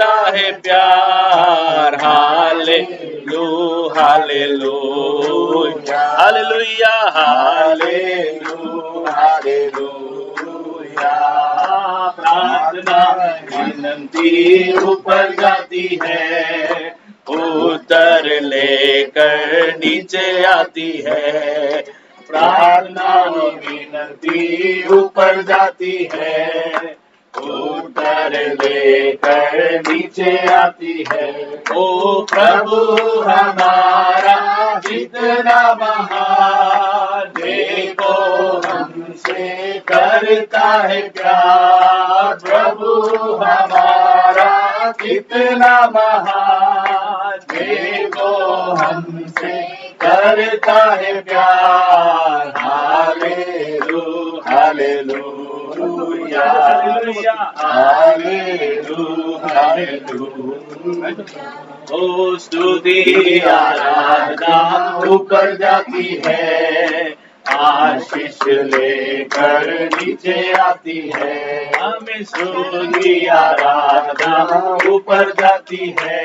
करता है प्यार। हालेलुया हालेलुया हालेलुया हालेलुया हालेलुया। प्रार्थना विनती ऊपर जाती है, उत्तर लेकर नीचे आती है। प्रार्थना विनती ऊपर जाती है, उत्तर लेकर नीचे आती है। ओ प्रभु हमारा कितना महान, देखो हमसे करता है प्यार। प्रभु हमारा कितना महान, देखो हमसे करता है प्यार। हालेलुया हालेलुया हालेलुया हालेलुया। ओ स्तुति आराधना ऊपर जाती है, आशीष लेकर नीचे आती है। हमें स्तुति आराधना ऊपर जाती है,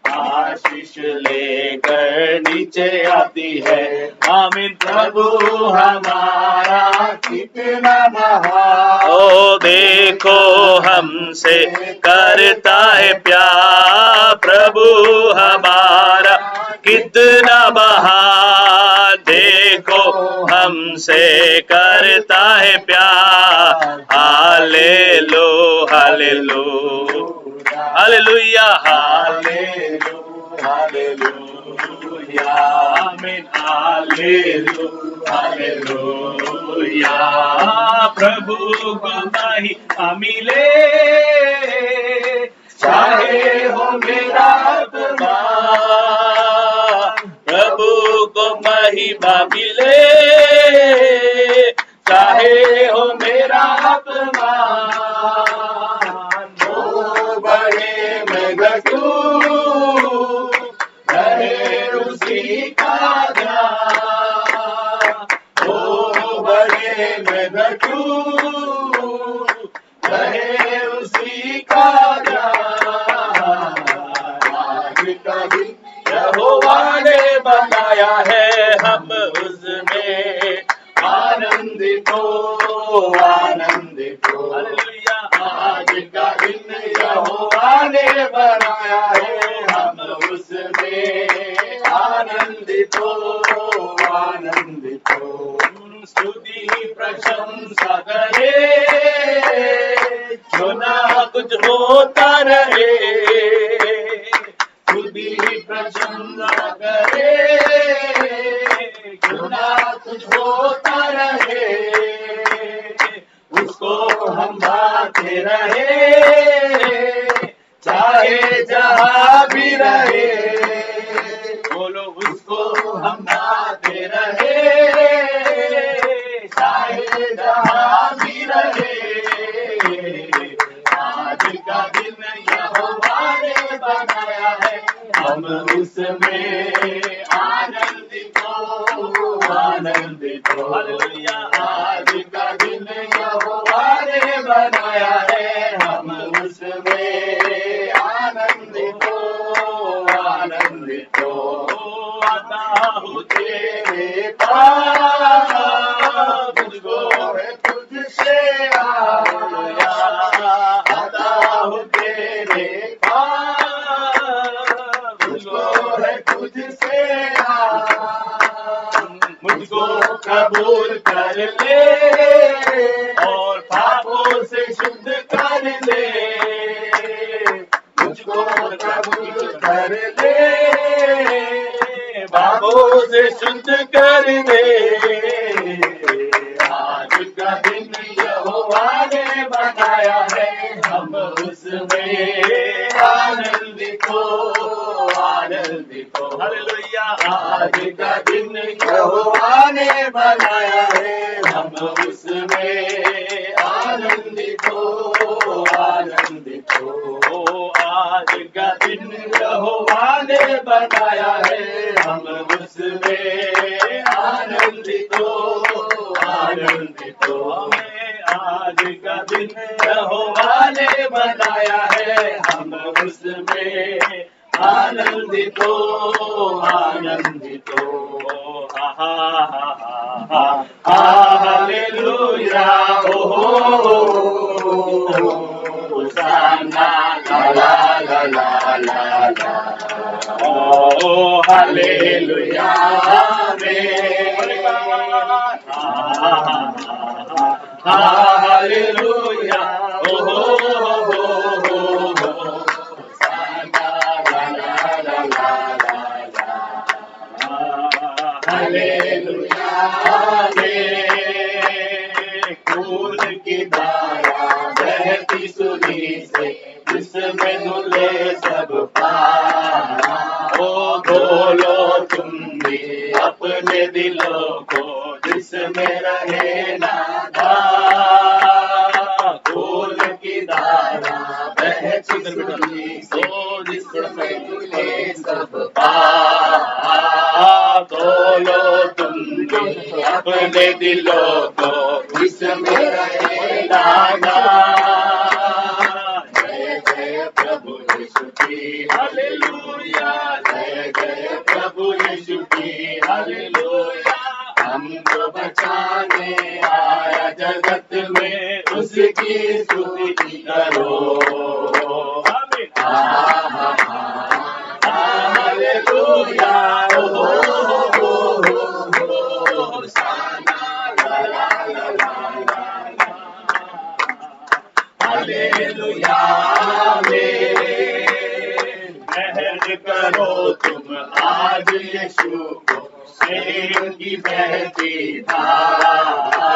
आशीष लेकर नीचे आती है। आमीन। प्रभु हमारा कितना महान, ओ देखो हमसे करता है प्यार। प्रभु हमारा कितना महान, देखो हमसे करता है प्यार। हालेलुया हालेलुया हालेलुया हालेलुया हालेलुया आमीन हालेलुया हालेलुया। प्रभु को महिमा मिले, चाहे हो मेरा आत्मा। प्रभु को महिमा मिले, चाहे हो मेरा आत्मा। वो बड़े मैं घटूं, रहे उसी का ध्यान। वो बड़े मैं घटूं, रहे उसी का ध्यान। आज का दिन यहोवा ने बनाया है, हम उसमें आनंदित हो आनंदित हो। हालेलुया। आज का दिन यहोवा ने बनाया है, हम उसमें आनंदित हो आनंदित हो। स्तुति प्रशंसा करे, जो ना कुछ होता रहे। स्तुति प्रशंसा करे, जो ना कुछ होता रहे। उसको हम गाते रहे, चाहे जहाँ भी रहे। बोलो उसको हम गाते रहे, चाहे जहाँ भी रहे। आज का दिन यहोवा ने बनाया है, हम उसमें आनंदित हो आनंदित हो। हालेलुया। आज का दिन यहोवा ने बनाया है, हम उसमें आनंदित हो आनंदित हो। आता हूँ तेरे पास, मुझको है तुझसे आया। आता हूँ तेरे पास, मुझको है तुझसे आया। मुझको कबूल कर ले और पापों से शुद्ध कर ले। मुझको कबूल कर ले, पापों से शुद्ध कर दे। आज का दिन यहोवा ने बनाया है, हम उसमें आनंदित हो आनंदित हो। हालेलुया। आज का दिन यहोवा ने बनाया है, हम उसमें आनंदित हो आनंदित हो। आज का दिन यहोवा ने बनाया है, हम उसमें आनंदित हो आनंदित हो। हमें आज का दिन यहोवा ने बनाया है, हम उसमें आनंदित हो, आनंदित हो। हा हा हा हा हा हालेलुया, ओ होशाना, ला ला ला ला ला ला, ओ हालेलुया, आमेन, हालेलुया, ओ होशाना, ला ला ला ला ला, हालेलुया, आमेन। खून की धारा बहती सूली से, जिसमें धुले सब पाप, ओ धोलो तुम भी अपने दिलों को, जिसमें रहे नादान। खून की धारा बहती सूली से, जिसमें धुले सब पाप, धोलो तुम भी अपने दिलों को, जिसमें रहे नादान। जय जय प्रभु यीशु की हालेलुया, जय जय प्रभु यीशु की हालेलुया। हमको बचाने आया जगत में, उसकी स्तुति करो, आमीन, हालेलुया, ओ होशाना, ला ला ला ला ला, हालेलुया, आमीन। महल करो तुम आज यीशु को, प्रेम की बहती धारा,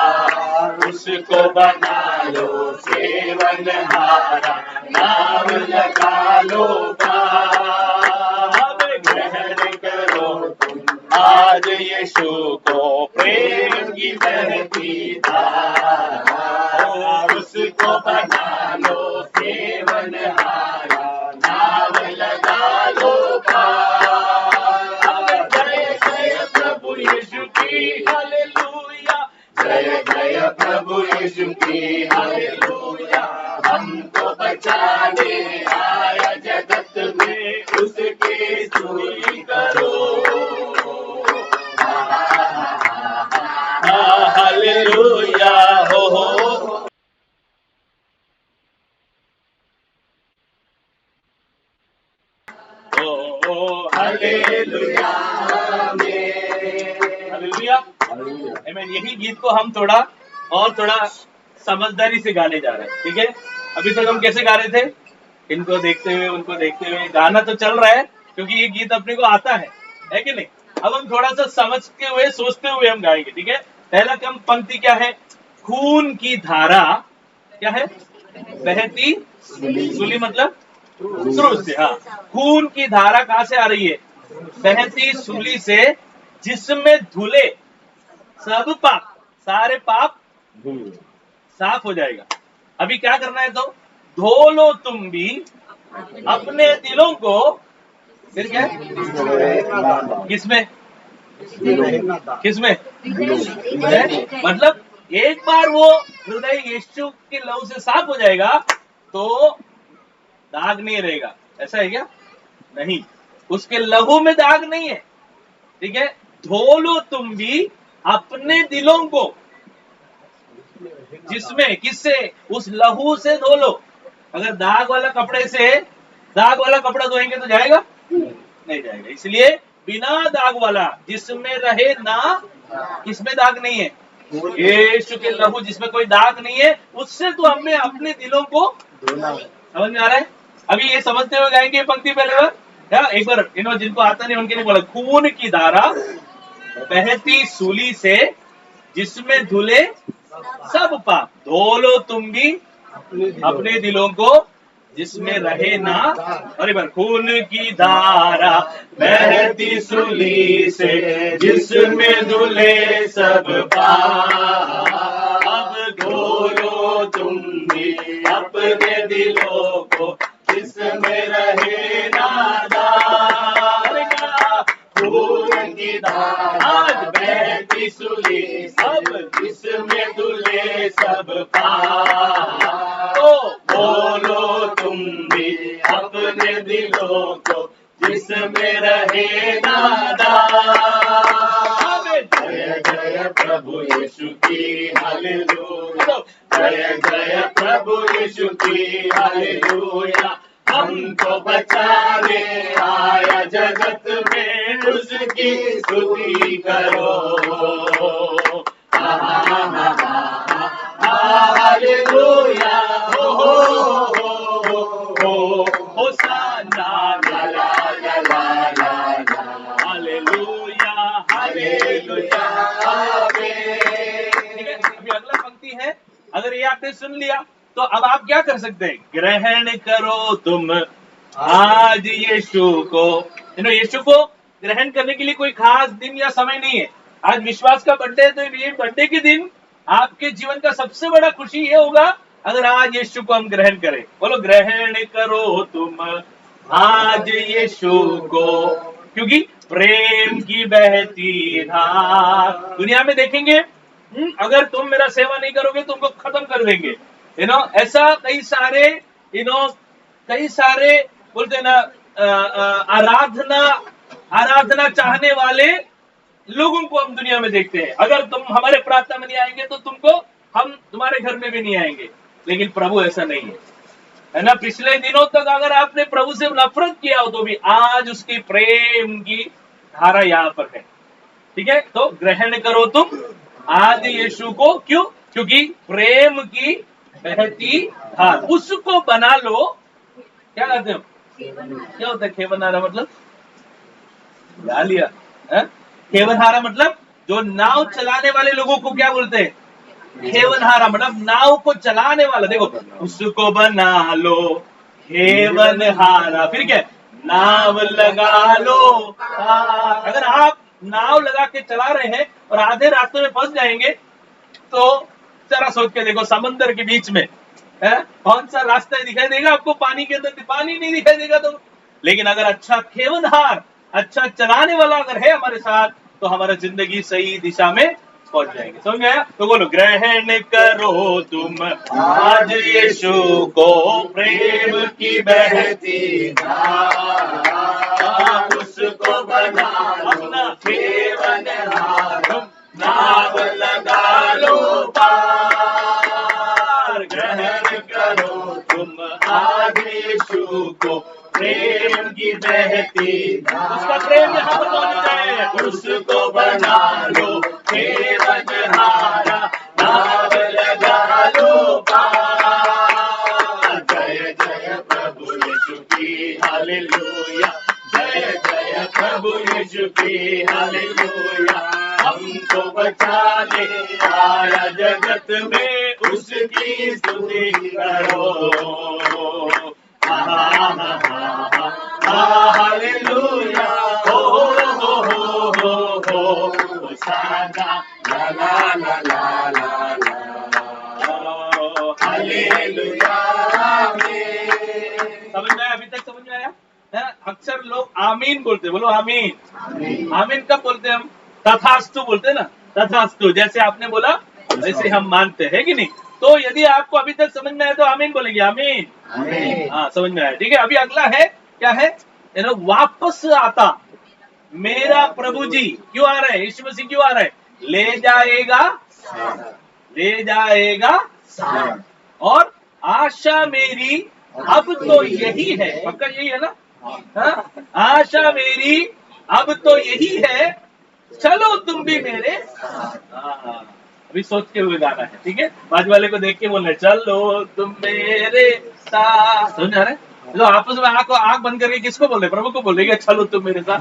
उसको बना लो सेवनहारा, नाम लगा लो पार। महल करो तुम आज यीशु को, प्रेम की बहती धारा, उसको बना लो सेवनहारा, नाम लगा लो पार। जय जय प्रभु यीशु की हालेलुया, जय जय प्रभु यीशु की हालेलुया। हमको बचाने आया जगत में, उसकी स्तुति करो, हालेलुया, हो हालेलुया, हालेलुया, आमीन। यही गीत को हम थोड़ा समझदारी से गाने जा रहे हैं, ठीक है। अभी तक हम कैसे गा रहे थे, इनको देखते हुए उनको देखते हुए, गाना तो चल रहा है क्योंकि ये गीत अपने को आता है कि नहीं। अब हम थोड़ा सा समझते हुए सोचते हुए हम गाएंगे, ठीक है। पहला कम पंक्ति क्या है, खून की धारा क्या है, बहती सूली मतलब क्रूस से, हाँ। खून की धारा कहां से आ रही है, बहती सूली से, जिसमें धुले सब पाप, सारे पाप साफ हो जाएगा। अभी क्या करना है, तो धो लो तुम भी अपने दिलों को, फिर क्या, किसमें किसमें, मतलब एक बार वो हृदय यीशु के लहू से साफ हो जाएगा तो दाग नहीं रहेगा, ऐसा है क्या, नहीं, उसके लहू में दाग नहीं है, ठीक है। धो लो तुम भी अपने दिलों को, जिसमें, किससे, उस लहू से धो लो। अगर दाग वाला कपड़े से दाग वाला कपड़ा धोएंगे तो जाएगा, नहीं जाएगा। इसलिए बिना दाग वाला, जिसमें रहे ना, किसमें दाग नहीं है, यीशु के लहू जिसमें कोई दाग नहीं है, उससे तो हमें अपने दिलों को, समझ में आ रहा है। अभी ये समझते हुए गाएंगे ये पंक्ति पहले बार, या एक बार इन्होंने, जिनको आता नहीं उनके लिए बोला, खून की धारा बहती सूली से, जिसमें धुले सब पाप, धो लो तुम भी अपने दिलों को, जिसमें रहे ना, अरे बार, खून की धारा बहती सूली से, जिसमें धुले सब पाप, अब धो लो तुम भी अपने दिलों को, जिसमें रहे ना दाग। खून की धारा आज बहती सूली सब, जिसमें धुले सब पाप, तो बोलो तुम भी अपने दिलों को जिसमें रहे नादान। जय जय प्रभु यीशु की हालेलुया, जय जय प्रभु यीशु की हालेलुया। हमको बचाने आया जगत में, उसकी स्तुति करो। हालेलुया, होशाना, ला ला ला ला ला, हालेलुया हालेलुया आमीन। ठीक है, अभी अगला पंक्ति है, अगर ये आपने सुन लिया तो अब आप क्या कर सकते हैं? ग्रहण करो तुम आज यीशु को। यीशु को ग्रहण करने के लिए कोई खास दिन या समय नहीं है। आज विश्वास का बर्थडे है, तो ये बर्थडे के दिन आपके जीवन का सबसे बड़ा खुशी ये होगा अगर आज यीशु को हम ग्रहण करें। बोलो, ग्रहण करो तुम आज यीशु को, क्योंकि प्रेम की बहती धार। दुनिया में देखेंगे अगर तुम मेरा सेवा नहीं करोगे तुमको खत्म कर देंगे। ऐसा कई सारे बोलते हैं ना, आराधना चाहने वाले लोगों को हम दुनिया में देखते हैं। अगर तुम हमारे प्रार्थना में नहीं आएंगे तो हम तुम्हारे घर में भी नहीं आएंगे। लेकिन प्रभु ऐसा नहीं है ना। पिछले दिनों तक अगर आपने प्रभु से नफरत किया हो तो भी आज उसकी प्रेम की धारा यहाँ पर है। ठीक है, तो ग्रहण करो तुम आज यीशु को। क्यों? क्योंकि प्रेम की बहती धार, उसको बना लो। क्या कहते हो? क्या होता है खेवनहारा? मतलब गा लिया है? खेवनहारा मतलब जो नाव चलाने वाले लोगों को क्या बोलते हैं? खेवनहारा, मतलब नाव को चलाने वाला। देखो, उसको बना लो खेवनहारा, फिर क्या? नाव लगा लो। अगर आप नाव लगा के चला रहे हैं और आधे रास्ते में फंस जाएंगे तो जरा सोच के देखो, समंदर के बीच में है कौन सा रास्ता दिखाई देगा आपको? पानी के अंदर पानी नहीं दिखाई देगा। तो लेकिन अगर अच्छा खेवनहार, अच्छा चलाने वाला अगर है हमारे साथ तो हमारा जिंदगी सही दिशा में पहुंच जाएंगे। समझ में आया? तो बोलो, ग्रहण करो तुम आज यीशु को, प्रेम की बहती धार, उसको बना अपना खेवनहार, नाव लगा लो पार। ग्रहण करो तुम आज यीशु को, प्रेम की बहती धार, उसका प्रेम यहाँ पर मौजूद है। उसको बना लो खेवनहारा, नाव लगा लो पार। जय जय प्रभु यीशु की हालेलुया, जय जय प्रभु यीशु की हालेलुया। हमको बचाने आया जगत में, उसकी स्तुति करो। हालेलुया, होशाना, ला ला ला ला ला ला, हालेलुया। समझ में आया? अभी तक समझ में आया? अक्सर लोग आमीन बोलते, बोलो आमीन। आमीन कब बोलते हैं हम? तथास्तु बोलते हैं ना, तथास्तु। जैसे आपने बोला वैसे हम मानते हैं कि नहीं? तो यदि आपको अभी तक समझ में आया तो आमीन बोलेंगे, आमीन। हाँ, समझ में आया। ठीक है, अभी अगला है, क्या है? वापस आता मेरा प्रभु जी। क्यों आ रहा है? यीशु मसीह क्यों आ रहा है? ले जाएगा, ले जाएगा। और आशा मेरी अब तो यही है, पक्का यही है ना? हाँ? आशा मेरी अब तो यही है, चलो तुम भी मेरे। अभी सोच के हुए गाना है। ठीक है, बाजू वाले को देख के बोलना है, चलो तुम मेरे साथ। समझ आ रहा है? तो आपस में आंख बंद करके किसको बोल रहे? प्रभु को बोल रहे, चलो तुम मेरे साथ।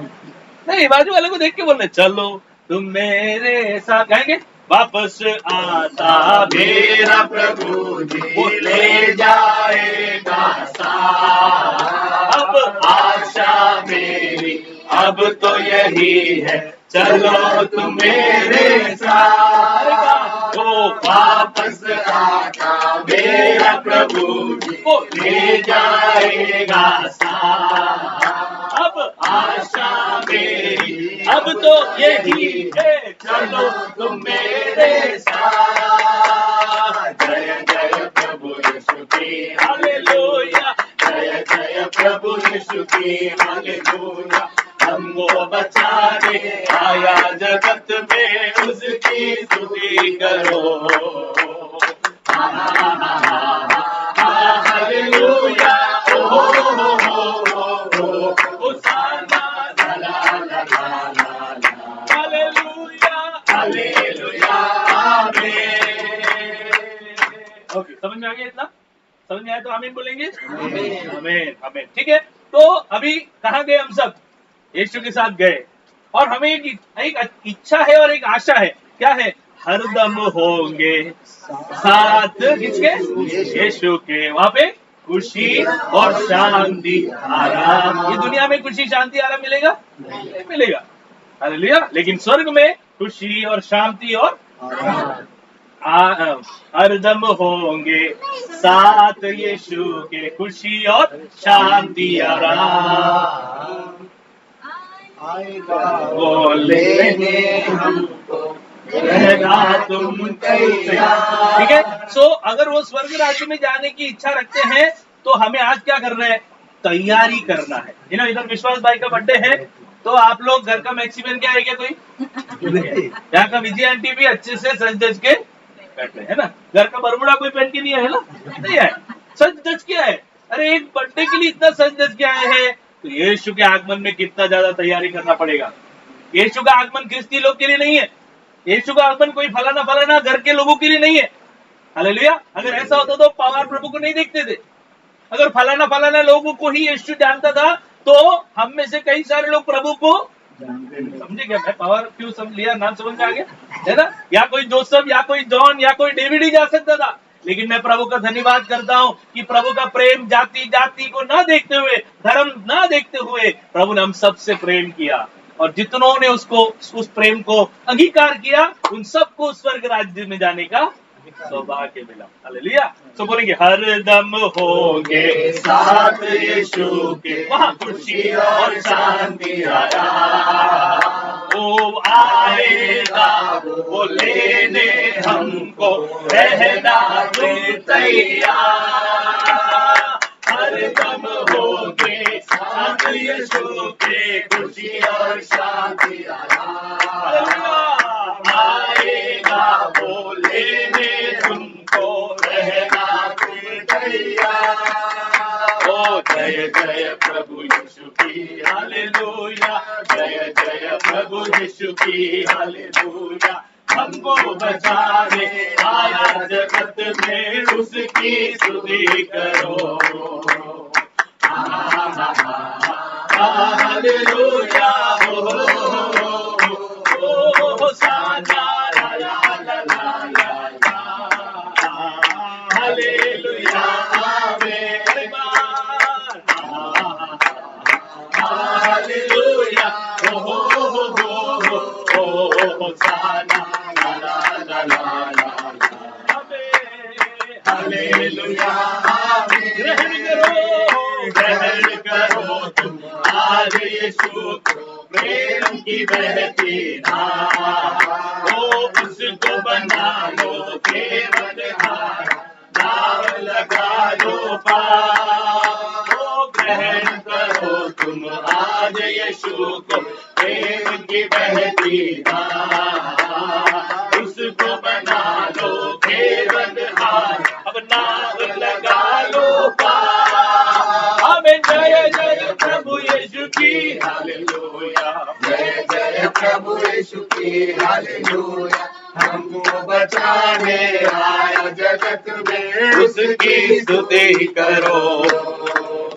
नहीं, बाजू वाले को देख के बोल रहे, चलो तुम मेरे साथ। कहेंगे, वापस आता मेरा प्रभु जी, ले जाएगा साथ। अब आशा मेरी अब तो यही है, चलो तुम मेरे साथ। वो वापस आता मेरा प्रभु जी, वो ले जाएगा साथ। अब आशा मेरी अब तो यही है, चलो तुम मेरे साथ। जय जय प्रभु यीशु की हालेलुया, जय जय प्रभु यीशु की हालेलुया। हमको बचाने आया जगत में, उसकी स्तुति करो। हालेलुया, ओ होसाना, ला ला ला ला ला, हालेलुया, हालेलुया, आमीन। ओके, समझ में आ गया इतना? समझ में आया तो आमीन बोलेंगे? आमीन, आमीन। ठीक है, तो अभी कहाँ गए हम सब? यीशु के साथ गए, और हमें एक इच्छा है और एक आशा है। क्या है? हरदम होंगे साथ किसके? यीशु के। वहां पे खुशी और शांति, आराम। ये दुनिया में खुशी, शांति, आराम मिलेगा? नहीं मिलेगा। हालेलुया। लेकिन स्वर्ग में खुशी और शांति और हरदम होंगे साथ यीशु के, खुशी और शांति, आराम। वो लेने हमको रहना तुम तैयार। ठीक है, सो अगर वो स्वर्ग राज्य में जाने की इच्छा रखते हैं तो हमें आज क्या करना है? तैयारी करना है। इधर विश्वास भाई का बर्थडे है, तो आप लोग घर का मैक्सिमम क्या है? क्या कोई यहाँ का विजय आंटी भी अच्छे से सज धज के बैठे है ना? घर का बरमुडा कोई पहन के नहीं है ना? नहीं है, सज धज के आए। अरे एक बर्थडे के लिए इतना सज धज के आए हैं, तो यीशु के आगमन में कितना ज्यादा तैयारी करना पड़ेगा। यीशु का आगमन ख्रिस्ती लोग के लिए नहीं है। यीशु का आगमन कोई फलाना फलाना घर के लोगों के लिए नहीं है। हालेलुया। अगर ऐसा होता तो पवार प्रभु को नहीं देखते थे। अगर फलाना फलाना लोगों को ही यीशु जानता था तो हम में से कई सारे लोग प्रभु को समझे क्या? मैं पावर क्यों समझ लिया, नाम समझ में आ गया है ना? या कोई जोसेफ, या कोई जॉन, या कोई डेविड ही जा सकता था। लेकिन मैं प्रभु का धन्यवाद करता हूं कि प्रभु का प्रेम जाति जाति को ना देखते हुए, धर्म ना देखते हुए, प्रभु ने हम सबसे प्रेम किया, और जितनों ने उसको, उस प्रेम को अंगीकार किया, उन सबको स्वर्ग राज्य में जाने का सौभाग्य मिला। हालेलुया। तो बोलेंगे हरदम होंगे साथ यीशु के, वहां खुशी और शांति आया। वो आएगा, वो लेने हमको, रहना तुम तैयार। हरदम होंगे साथ यीशु के, खुशी और शांति आया। आएगा वो लेने तुमको, रहना तुम तैयार। ओ जय जय प्रभु यीशु की हालेलुया, जय जय प्रभु यीशु की हालेलुया। हमको बचाने आया जगत में, उसकी स्तुति करो। हालेलुया, होसाना, ला ला ला ला ला, हालेलुया, आमीन। हालेलुया, होसाना, ला ला ला ला, हालेलुया, ग्रहण करो तुम आज यीशु को, प्रेम की बहती धार। ओ उसको बना लो केवलहार, नाव लगा लो पार। ओ ग्रहण करो तुम आज यीशु को, प्रेम की बहती धार। उसको बना लो केवलहार, अब नाव लगा लो पार। आमीन। जय जय प्रभु यीशु की हालेलुया, जय जय प्रभु यीशु की हालेलुया। हमको बचाने आया जगत में, उसकी स्तुति करो।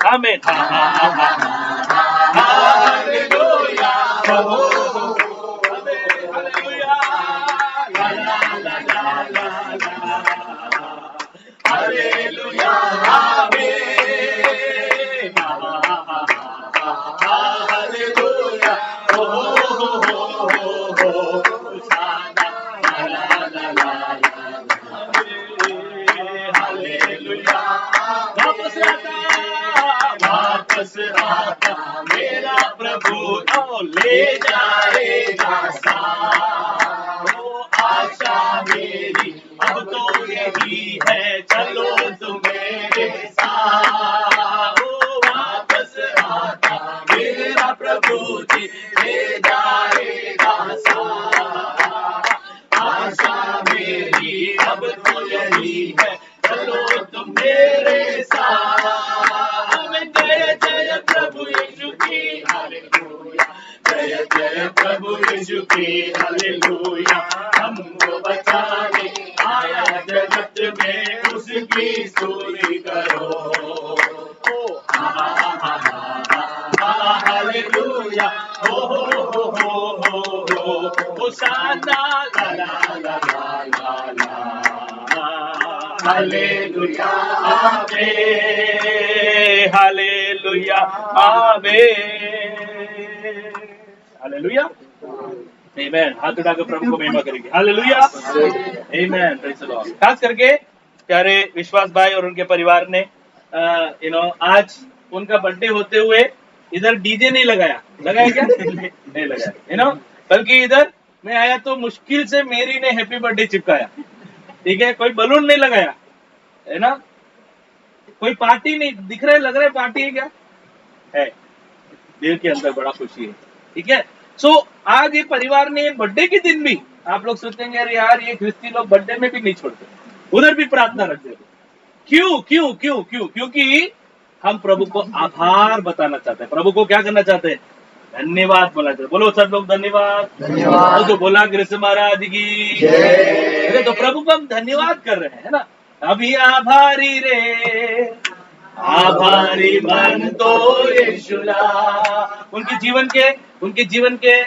आमीन। हालेलुया, हालेलुया, ला ला ला ला ला, हालेलुया, आमीन। हालेलुया, होसाना, ला ला ला ला, हालेलुया। वापस आता मेरा प्रभु, ले जाएगा साथ। वो आशा मेरी अब तो यही है, चलो तुम मेरे साथ। प्रभु तुझे जाएगा सारा। आशा मेरी अब तो यही है, चलो तुम मेरे साथ। जय जय प्रभु यीशु की हालेलुया, जय जय प्रभु यीशु की हालेलुया। हमको बचाने आया जगत में, उसकी स्तुति करो। हालेलुया, हो होशाना, ला ला ला ला ला ला। हालेलुया आमेन, हालेलुया आमेन, हालेलुया आमेन। हाथ उठाकर प्रभु को महिमा करेंगे। हालेलुया आमेन, प्रेज़ द लॉर्ड। खास करके प्यारे विश्वास भाई और उनके परिवार ने आज उनका बर्थडे होते हुए इधर डीजे नहीं लगाया क्या? नहीं लगाया, बल्कि इधर मैं आया तो मुश्किल से मेरी ने हैप्पी बर्थडे चिपकाया, ठीक है। कोई बलून नहीं लगाया, है ना, कोई पार्टी नहीं दिख रहा है, लग रहा है पार्टी है क्या है, दिल के अंदर बड़ा खुशी है, ठीक है। सो आज ये परिवार ने बर्थडे के दिन भी, आप लोग सोचेंगे अरे यार ये ख्रिस्ती लोग बर्थडे में भी नहीं छोड़ते, उधर भी प्रार्थना रख देते। क्यों क्यों क्यों क्यों? क्योंकि हम प्रभु को आभार बताना चाहते हैं। प्रभु को क्या करना चाहते हैं? धन्यवाद बोलना चाहते हैं। बोलो सब लोग धन्यवाद, धन्यवाद। तो बोला कृष्ण महाराज की जय। तो प्रभु को हम धन्यवाद कर रहे हैं, है ना। अभी आभारी रे, आभारी मन तो यीशुला। उनके जीवन के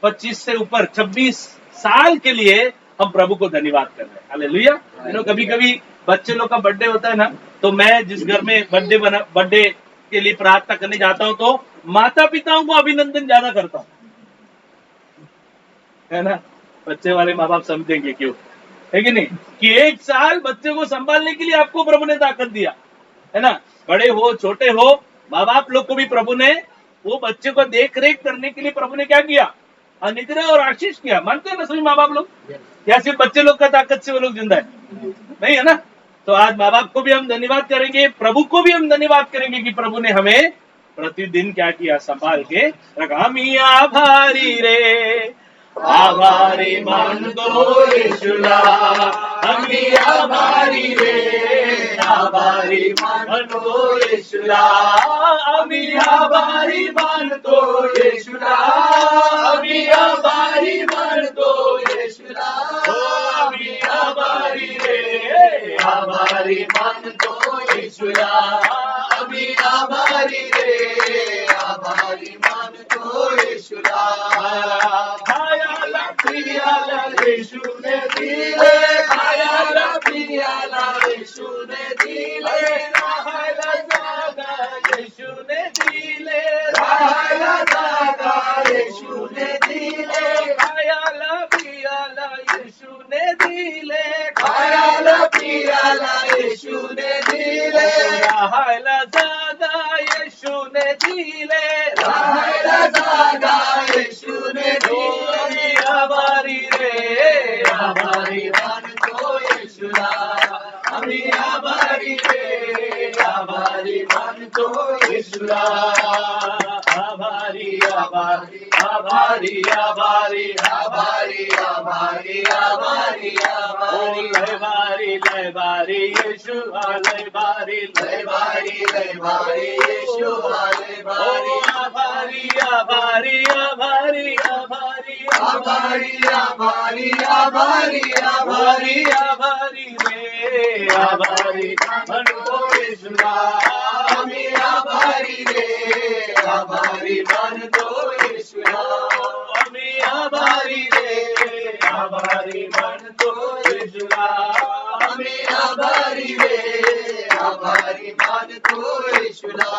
25 से ऊपर 26 साल के लिए हम प्रभु को धन्यवाद कर रहे हैं। हालेलुया। कभी कभी बच्चे लोग का बर्थडे होता है ना, तो मैं जिस घर में बर्थडे के लिए प्रार्थना करने जाता हूँ, तो माता पिताओं को अभिनंदन ज्यादा करता हूँ, है ना। बच्चे वाले माँ बाप समझेंगे क्यों, है कि नहीं, कि 1 साल बच्चे को संभालने के लिए आपको प्रभु ने ताकत दिया, है ना। बड़े हो छोटे हो, माँ बाप लोग को भी प्रभु ने वो बच्चे को देख रेख करने के लिए प्रभु ने क्या किया? अनुग्रह और आशीष किया। मानते हैं ना सभी माँ बाप लोग? या सिर्फ बच्चे लोग का ताकत से वो लोग जिंदा है? नहीं, है ना। तो आज माँ बाप को भी हम धन्यवाद करेंगे, प्रभु को भी हम धन्यवाद करेंगे कि प्रभु ने हमें प्रतिदिन क्या किया? संभाल के रखा। हम आभारी रे, आभारी मन तो यीशुला। हम आभारी रे, आभारी मन तो यीशुला। हम आभारी मन तो यीशुला। हम आभारी मन तो यीशुला। हम आभारी रे, आभारी मन तो यीशुला। हम आभारी रे, आभारी मन तो यीशुला। खायाला पियाला यीशु ने दिले, खायाला पियाला यीशु ने दिले। राहायला जागा यीशु ने दिले, राहायला जागा यीशु ने दिले। खायाला पियाला यीशु ने दिले, खायाला पियाला यीशु ने दिले। राहायला जागा यीशु ने दिले, राहायला जागा यीशु ने दिले। आभारी रे, आभारी मन तो यीशुला। हम आभारी रे, आभारी मन तो यीशुला। आभारी आभारी आभारी आभारी आभारी आभारी आभारी आभारी। लयबारी लयबारी यीशु, लयबारी लयबारी लयबारी यीशु, लयबारी। आभारी आभारी आभारी आभारी आभारी आभारी आभारी आभारी आभारी रे, आभारी मन को यीशुला। हम आभारी रे, आभारी मन को यीशुला। हम आभारी रे, आभारी मन को यीशुला। हम आभारी रे, आभारी मन को यीशुला।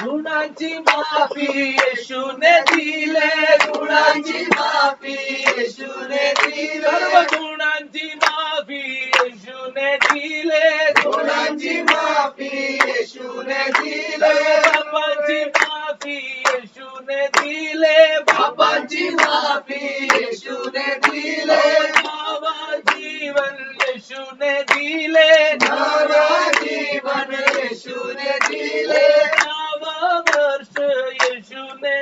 गुणांची माफी येशूने दिले, गुणांची माफी येशूने दिले। सर्व गुणांची माफी येशूने दिले, गुणांची माफी येशूने दिले। पापांची माफी येशूने दिले, पापांची माफी येशूने दिले। नवा जीवन येशूने दिले, नवा जीवन येशूने दिले। वर्ष यीशुने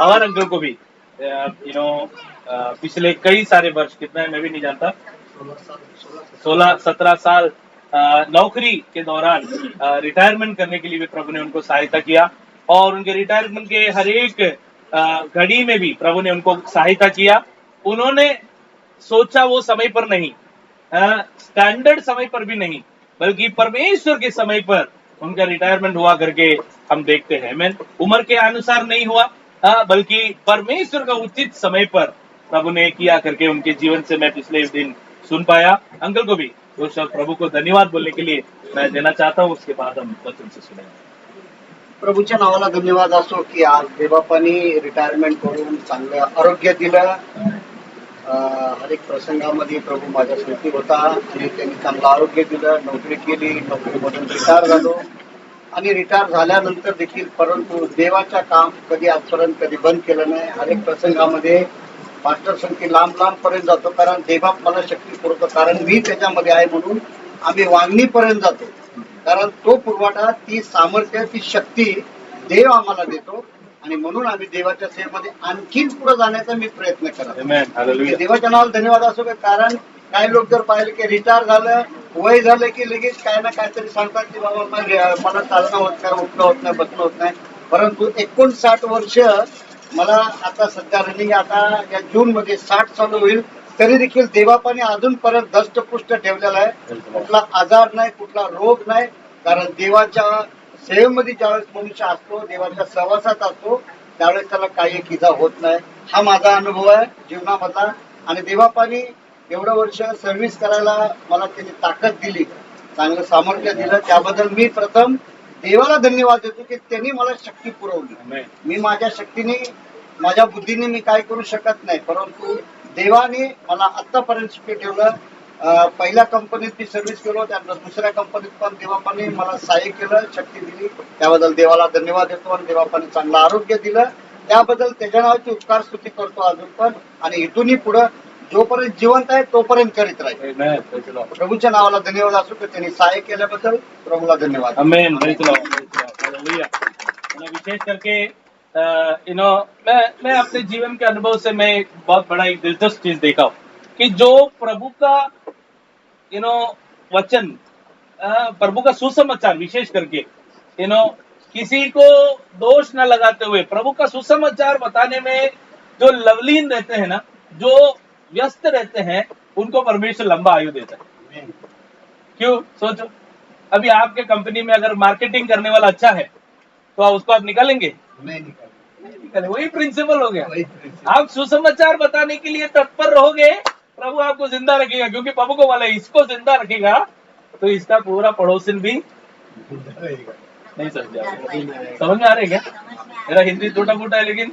और अंकल को भी पिछले कई सारे वर्ष, कितना है मैं भी नहीं जानता, 16-17 साल नौकरी के दौरान रिटायरमेंट करने के लिए भी प्रभु ने उनको सहायता किया, और उनके रिटायरमेंट के हर एक घड़ी में भी प्रभु ने उनको सहायता किया। उन्होंने सोचा वो समय पर नहीं, स्टैंडर्ड समय पर भी नहीं, बल्कि परमेश्वर के समय पर उनका रिटायरमेंट हुआ करके हम देखते हैं। मैं उम्र के अनुसार नहीं हुआ, बल्कि परमेश्वर का उचित समय पर प्रभु ने किया करके उनके जीवन से मैं पिछले दिन सुन पाया। अंकल को भी तो सब प्रभु को धन्यवाद बोलने के लिए मैं देना चाहता हूँ, उसके बाद हम वचन से सुनेंगे। प्रभूच्या नावाला धन्यवाद असो की आज देवबापांनी रिटायरमेंट करून चांगलं आरोग्य दिलं. हर एक प्रसंगामध्ये प्रभू माझ्या स्मृती होता आणि त्यांनी चांगलं आरोग्य दिलं. नोकरी केली, नोकरीमधून रिटायर झालो आणि रिटायर झाल्यानंतर देखील परंतु देवाचं काम कधी आजपर्यंत कधी बंद केलं नाही. हर एक प्रसंगामध्ये मास्टर संख्ये लांब पर्यंत जातो, कारण देवबाप मला शक्ती पुरवतो, कारण मी त्याच्यामध्ये आहे म्हणून आम्ही वांगणीपर्यंत जातो, कारण तो पुरवठा, ती सामर्थ्य, ती शक्ती देव आम्हाला देतो आणि म्हणून आम्ही देवाच्या सेवेमध्ये आणखीन पुढे जाण्याचा मी प्रयत्न करतो. देवाच्या नावाला धन्यवाद असो, कारण काही लोक जर पाहिले की रिटायर झालं, वय झालं की लगेच काय ना काहीतरी सांगतात की बाबा मला चालणं होत नाही, उठणं होत नाही, बसणं होत नाही. परंतु 59 वर्ष मला आता सध्या रनिंग, आता या जून मध्ये 60 चालू होईल, तरी देखील देवापाने अजूनपर्यंत दष्टपुष्ट ठेवलेला आहे. कुठला आजार नाही, कुठला रोग नाही, कारण देवाच्या सेवेमध्ये ज्यावेळेस मनुष्य असतो, देवाच्या सहवासात असतो, त्यावेळेस त्याला काही एक इजा होत नाही. हा माझा अनुभव आहे जीवनामधला. आणि देवापाने एवढं वर्ष सर्व्हिस करायला मला त्यांनी ताकद दिली, चांगलं सामर्थ्य दिलं, त्याबद्दल मी प्रथम देवाला धन्यवाद देतो की त्यांनी मला शक्ती पुरवली. मी माझ्या शक्तीने, माझ्या बुद्धीने मी काय करू शकत नाही, परंतु देवाने मला आतापर्यंत शक्ती ठेवलं. पहिल्या कंपनीत मी सर्व्हिस केलो, त्यानंतर दुसऱ्या कंपनीत पण देवापाने मला सहाय्य केलं, शक्ती दिली, त्याबद्दल देवाला धन्यवाद देतो. आणि देवापाने चांगलं आरोग्य दिलं, त्याबद्दल त्याच्या नावाची उपकार स्तुती करतो अजून पण, आणि इथूनही पुढं जोपर्यंत जिवंत आहे तोपर्यंत करीत राहील. प्रभूच्या नावाला धन्यवाद असो की त्यांनी सहाय्य केल्याबद्दल प्रभूला धन्यवाद. आमेन. विशेष करके मैं अपने जीवन के अनुभव से मैं एक बहुत बड़ा एक दिलचस्प चीज देखा हूँ कि जो प्रभु का वचन, प्रभु का सुसमाचार, विशेष करके किसी को दोष न लगाते हुए प्रभु का सुसमाचार बताने में जो लवलीन रहते हैं ना, जो व्यस्त रहते हैं, उनको परमेश्वर लंबा आयु देता है. क्यों? सोचो, अभी आपके कंपनी में अगर मार्केटिंग करने वाला अच्छा है तो उसको आप निकालेंगे? नहीं निकाले. वही प्रिंसिपल हो गया. आप सुसमाचार बताने के लिए तत्पर रहोगे, प्रभु आपको जिंदा रखेगा, क्योंकि प्रभु को वाला इसको जिंदा रखेगा तो इसका पूरा पड़ोसिन भी नहीं समझ में आ रहे क्या? मेरा हिंदी छोटा मोठा है, लेकिन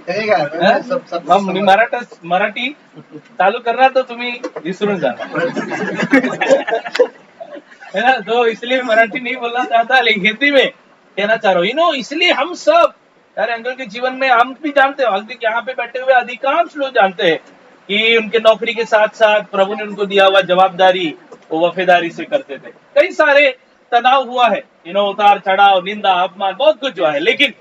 मराठी चालू करना तो तुम्ही विसरून जाना है ना. तो इसलिए मराठी नहीं बोलना चाहता, लेकिन हिंदी में कहना चाह रहा हूँ. इसलिए हम सब यार अंकल के जीवन में हम भी जानते हो, यहाँ पे बैठे हुए अधिकांश लोग जानते हैं कि उनके नौकरी के साथ साथ प्रभु ने उनको दिया हुआ जवाबदारी वो वफादारी से करते थे. कई सारे तनाव हुआ है, उतार चढ़ाव, निंदा, अपमान, बहुत कुछ हुआ है, लेकिन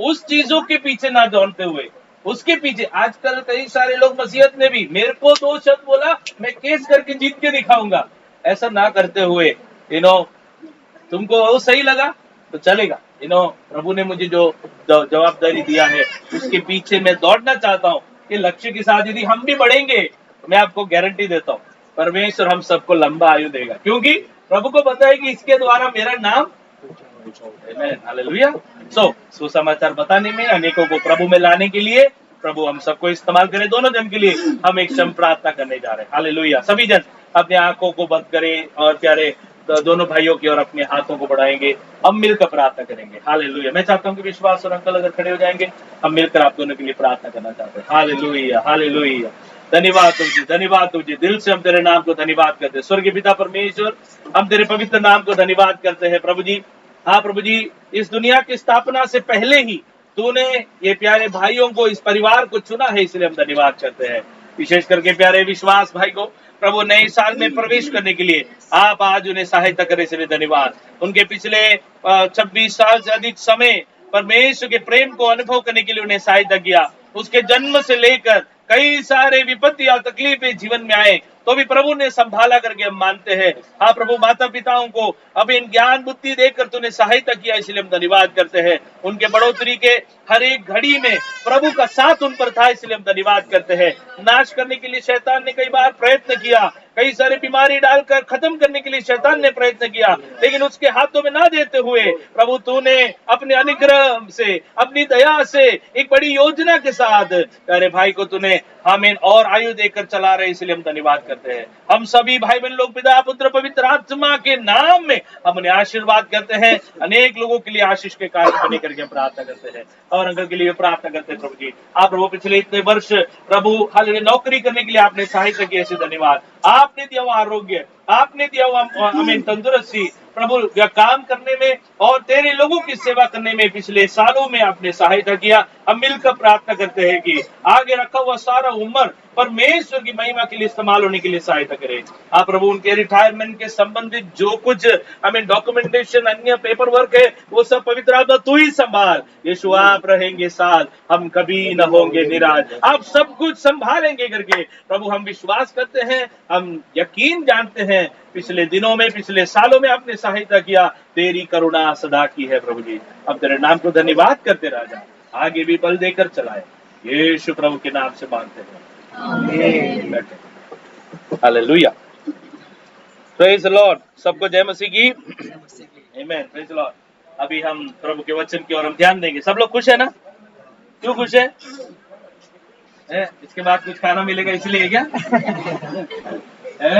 उस चीजों के पीछे ना दौड़ते हुए, उसके पीछे आजकल कई सारे लोग मसीहत में भी मेरे को 2 शब्द बोला मैं केस करके जीत के दिखाऊंगा, ऐसा ना करते हुए तुमको वो सही लगा तो चलेगा. प्रभु ने मुझे जो जवाबदारी दिया है उसके पीछे मैं दौड़ना चाहता हूँ कि लक्ष्य के साथ यदि हम भी बढ़ेंगे तो मैं आपको गारंटी देता हूँ परमेश्वर हम सबको लंबा आयु देगा, क्योंकि प्रभु को पता है कि इसके द्वारा मेरा नाम. हालेलुया. सुसमाचार बताने में, अनेकों को प्रभु में लाने के लिए प्रभु हम सबको इस्तेमाल करें. दोनों जन के लिए हम एक क्षण प्रार्थना करने जा रहे हैं. हालेलुया. सभी जन अपने आंखों को बंद करें और प्यारे दोनों भाइयों की ओर अपने हाथों को बढ़ाएंगे. हम मिलकर प्रार्थना करेंगे. हालेलुया. मैं चाहता हूँ कि विश्वास और अंकल अगर खड़े हो जाएंगे, हम मिलकर आप दोनों के लिए प्रार्थना करना चाहते हैं. Hallelujah, hallelujah. धन्यवाद तुझे, धन्यवाद तुझे. दिल से हम तेरे नाम को धन्यवाद करते हैं. स्वर्गीय पिता परमेश्वर, हम तेरे पवित्र नाम को धन्यवाद करते हैं प्रभु जी. हाँ प्रभु जी, इस दुनिया की स्थापना से पहले ही तूने ये प्यारे भाइयों को, इस परिवार को चुना है, इसलिए हम धन्यवाद करते हैं. विशेष करके प्यारे विश्वास भाई को प्रभु नए साल में प्रवेश करने के लिए आप आज उन्हें सहायता करें, इसलिए धन्यवाद. उनके पिछले 26 साल से अधिक समय परमेश्वर के प्रेम को अनुभव करने के लिए उन्हें सहायता किया. उसके जन्म से लेकर कई सारे विपत्ति और तकलीफें जीवन में आए तो भी प्रभु ने संभाला करके हम मानते हैं। हाँ प्रभु, माता पिताओं को अब इन ज्ञान बुद्धि देकर तूने सहायता किया, इसलिए हम धन्यवाद करते हैं। उनके बढ़ोतरी के हर एक घड़ी में प्रभु का साथ उन पर था, इसलिए हम धन्यवाद करते हैं। नाश करने के लिए शैतान ने कई बार प्रयत्न किया, कई सारी बीमारी डालकर खत्म करने के लिए शैतान ने प्रयत्न किया, लेकिन उसके हाथों में ना देते हुए प्रभु तूने अपने अनुग्रह से, अपनी दया से, एक बड़ी योजना के साथ अरे भाई को तूने हमें और आयु देकर चला रहे, इसलिए हम धन्यवाद करते हैं। हम सभी भाई बहन लोग पिता पुत्र पवित्र आत्मा के नाम में हम उन्हें आशीर्वाद करते हैं। अनेक लोगों के लिए आशीष के कारण बने करके हम प्रार्थना करते हैं और अंकल के लिए प्रार्थना करते हैं। प्रभु जी, आप प्रभु पिछले इतने वर्ष प्रभु हालेलुया नौकरी करने के लिए आपने सहायता की, ऐसे धन्यवाद। आपने दिया हुआ आरोग्य, आपने दिया हुआ हमें तंदुरुस्ती प्रभु काम करने में और तेरे लोगों की सेवा करने में पिछले सालों में आपने सहायता किया। हम मिलकर प्रार्थना करते हैं कि आगे रखा हुआ सारा उम्र परमेश्वर की महिमा के लिए इस्तेमाल होने के लिए सहायता करें। आप प्रभु उनके रिटायरमेंट के संबंधित जो कुछ हमें डॉक्यूमेंटेशन अन्य पेपर वर्क है वो सब पवित्र आत्मा तू ही संभाल। यीशु आप रहेंगे साथ, हम कभी न होंगे निराश, आप सब कुछ संभालेंगे करके प्रभु हम विश्वास करते हैं। हम यकीन जानते हैं पिछले दिनों में, पिछले सालों में आपने सहायता किया, तेरी करुणा सदा की है। प्रभु जी, अब तेरे नाम को धन्यवाद करते राजा, आगे भी बल देकर चलाए, यीशु प्रभु के नाम से मांगते हैं, हालेलुया। Praise the Lord. सबको जय मसीह की आमीन। Praise the Lord. अभी हम प्रभु के वचन की ओर हम ध्यान देंगे। सब लोग खुश है ना? क्यों खुश है? इसके बाद कुछ खाना मिलेगा इसलिए क्या?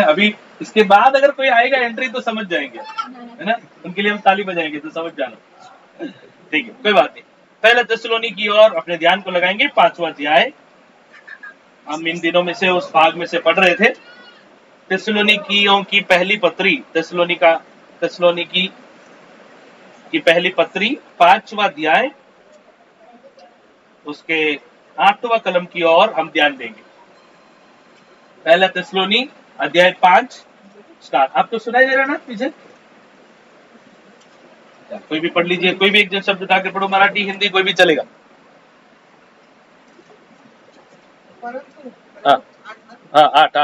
अभी इसके बाद अगर कोई आएगा एंट्री तो समझ जाएंगे, है ना? उनके लिए हम ताली बजाएंगे तो समझ जाना। ठीक है, कोई बात नहीं। पहले थिस्सलुनी की ओर अपने ध्यान को लगाएंगे, 5वां अध्याय। हम इन दिनों में से उस भाग में से पढ़ रहे थे, थिस्सलुनीकियों की पहली पत्री, थिस्सलुनीकी की पहली पत्री 5वां अध्याय, उसके 8वां कलम की ओर हम ध्यान देंगे। पहला थिस्सलुनी अध्याय 5 स्टार्ट। आपको सुनाई दे रहा ना पीछे? कोई भी पढ़ लीजिए, कोई भी एक जन शब्द उठा के पढ़ो, मराठी हिंदी कोई भी चलेगा। हाँ हाँ 8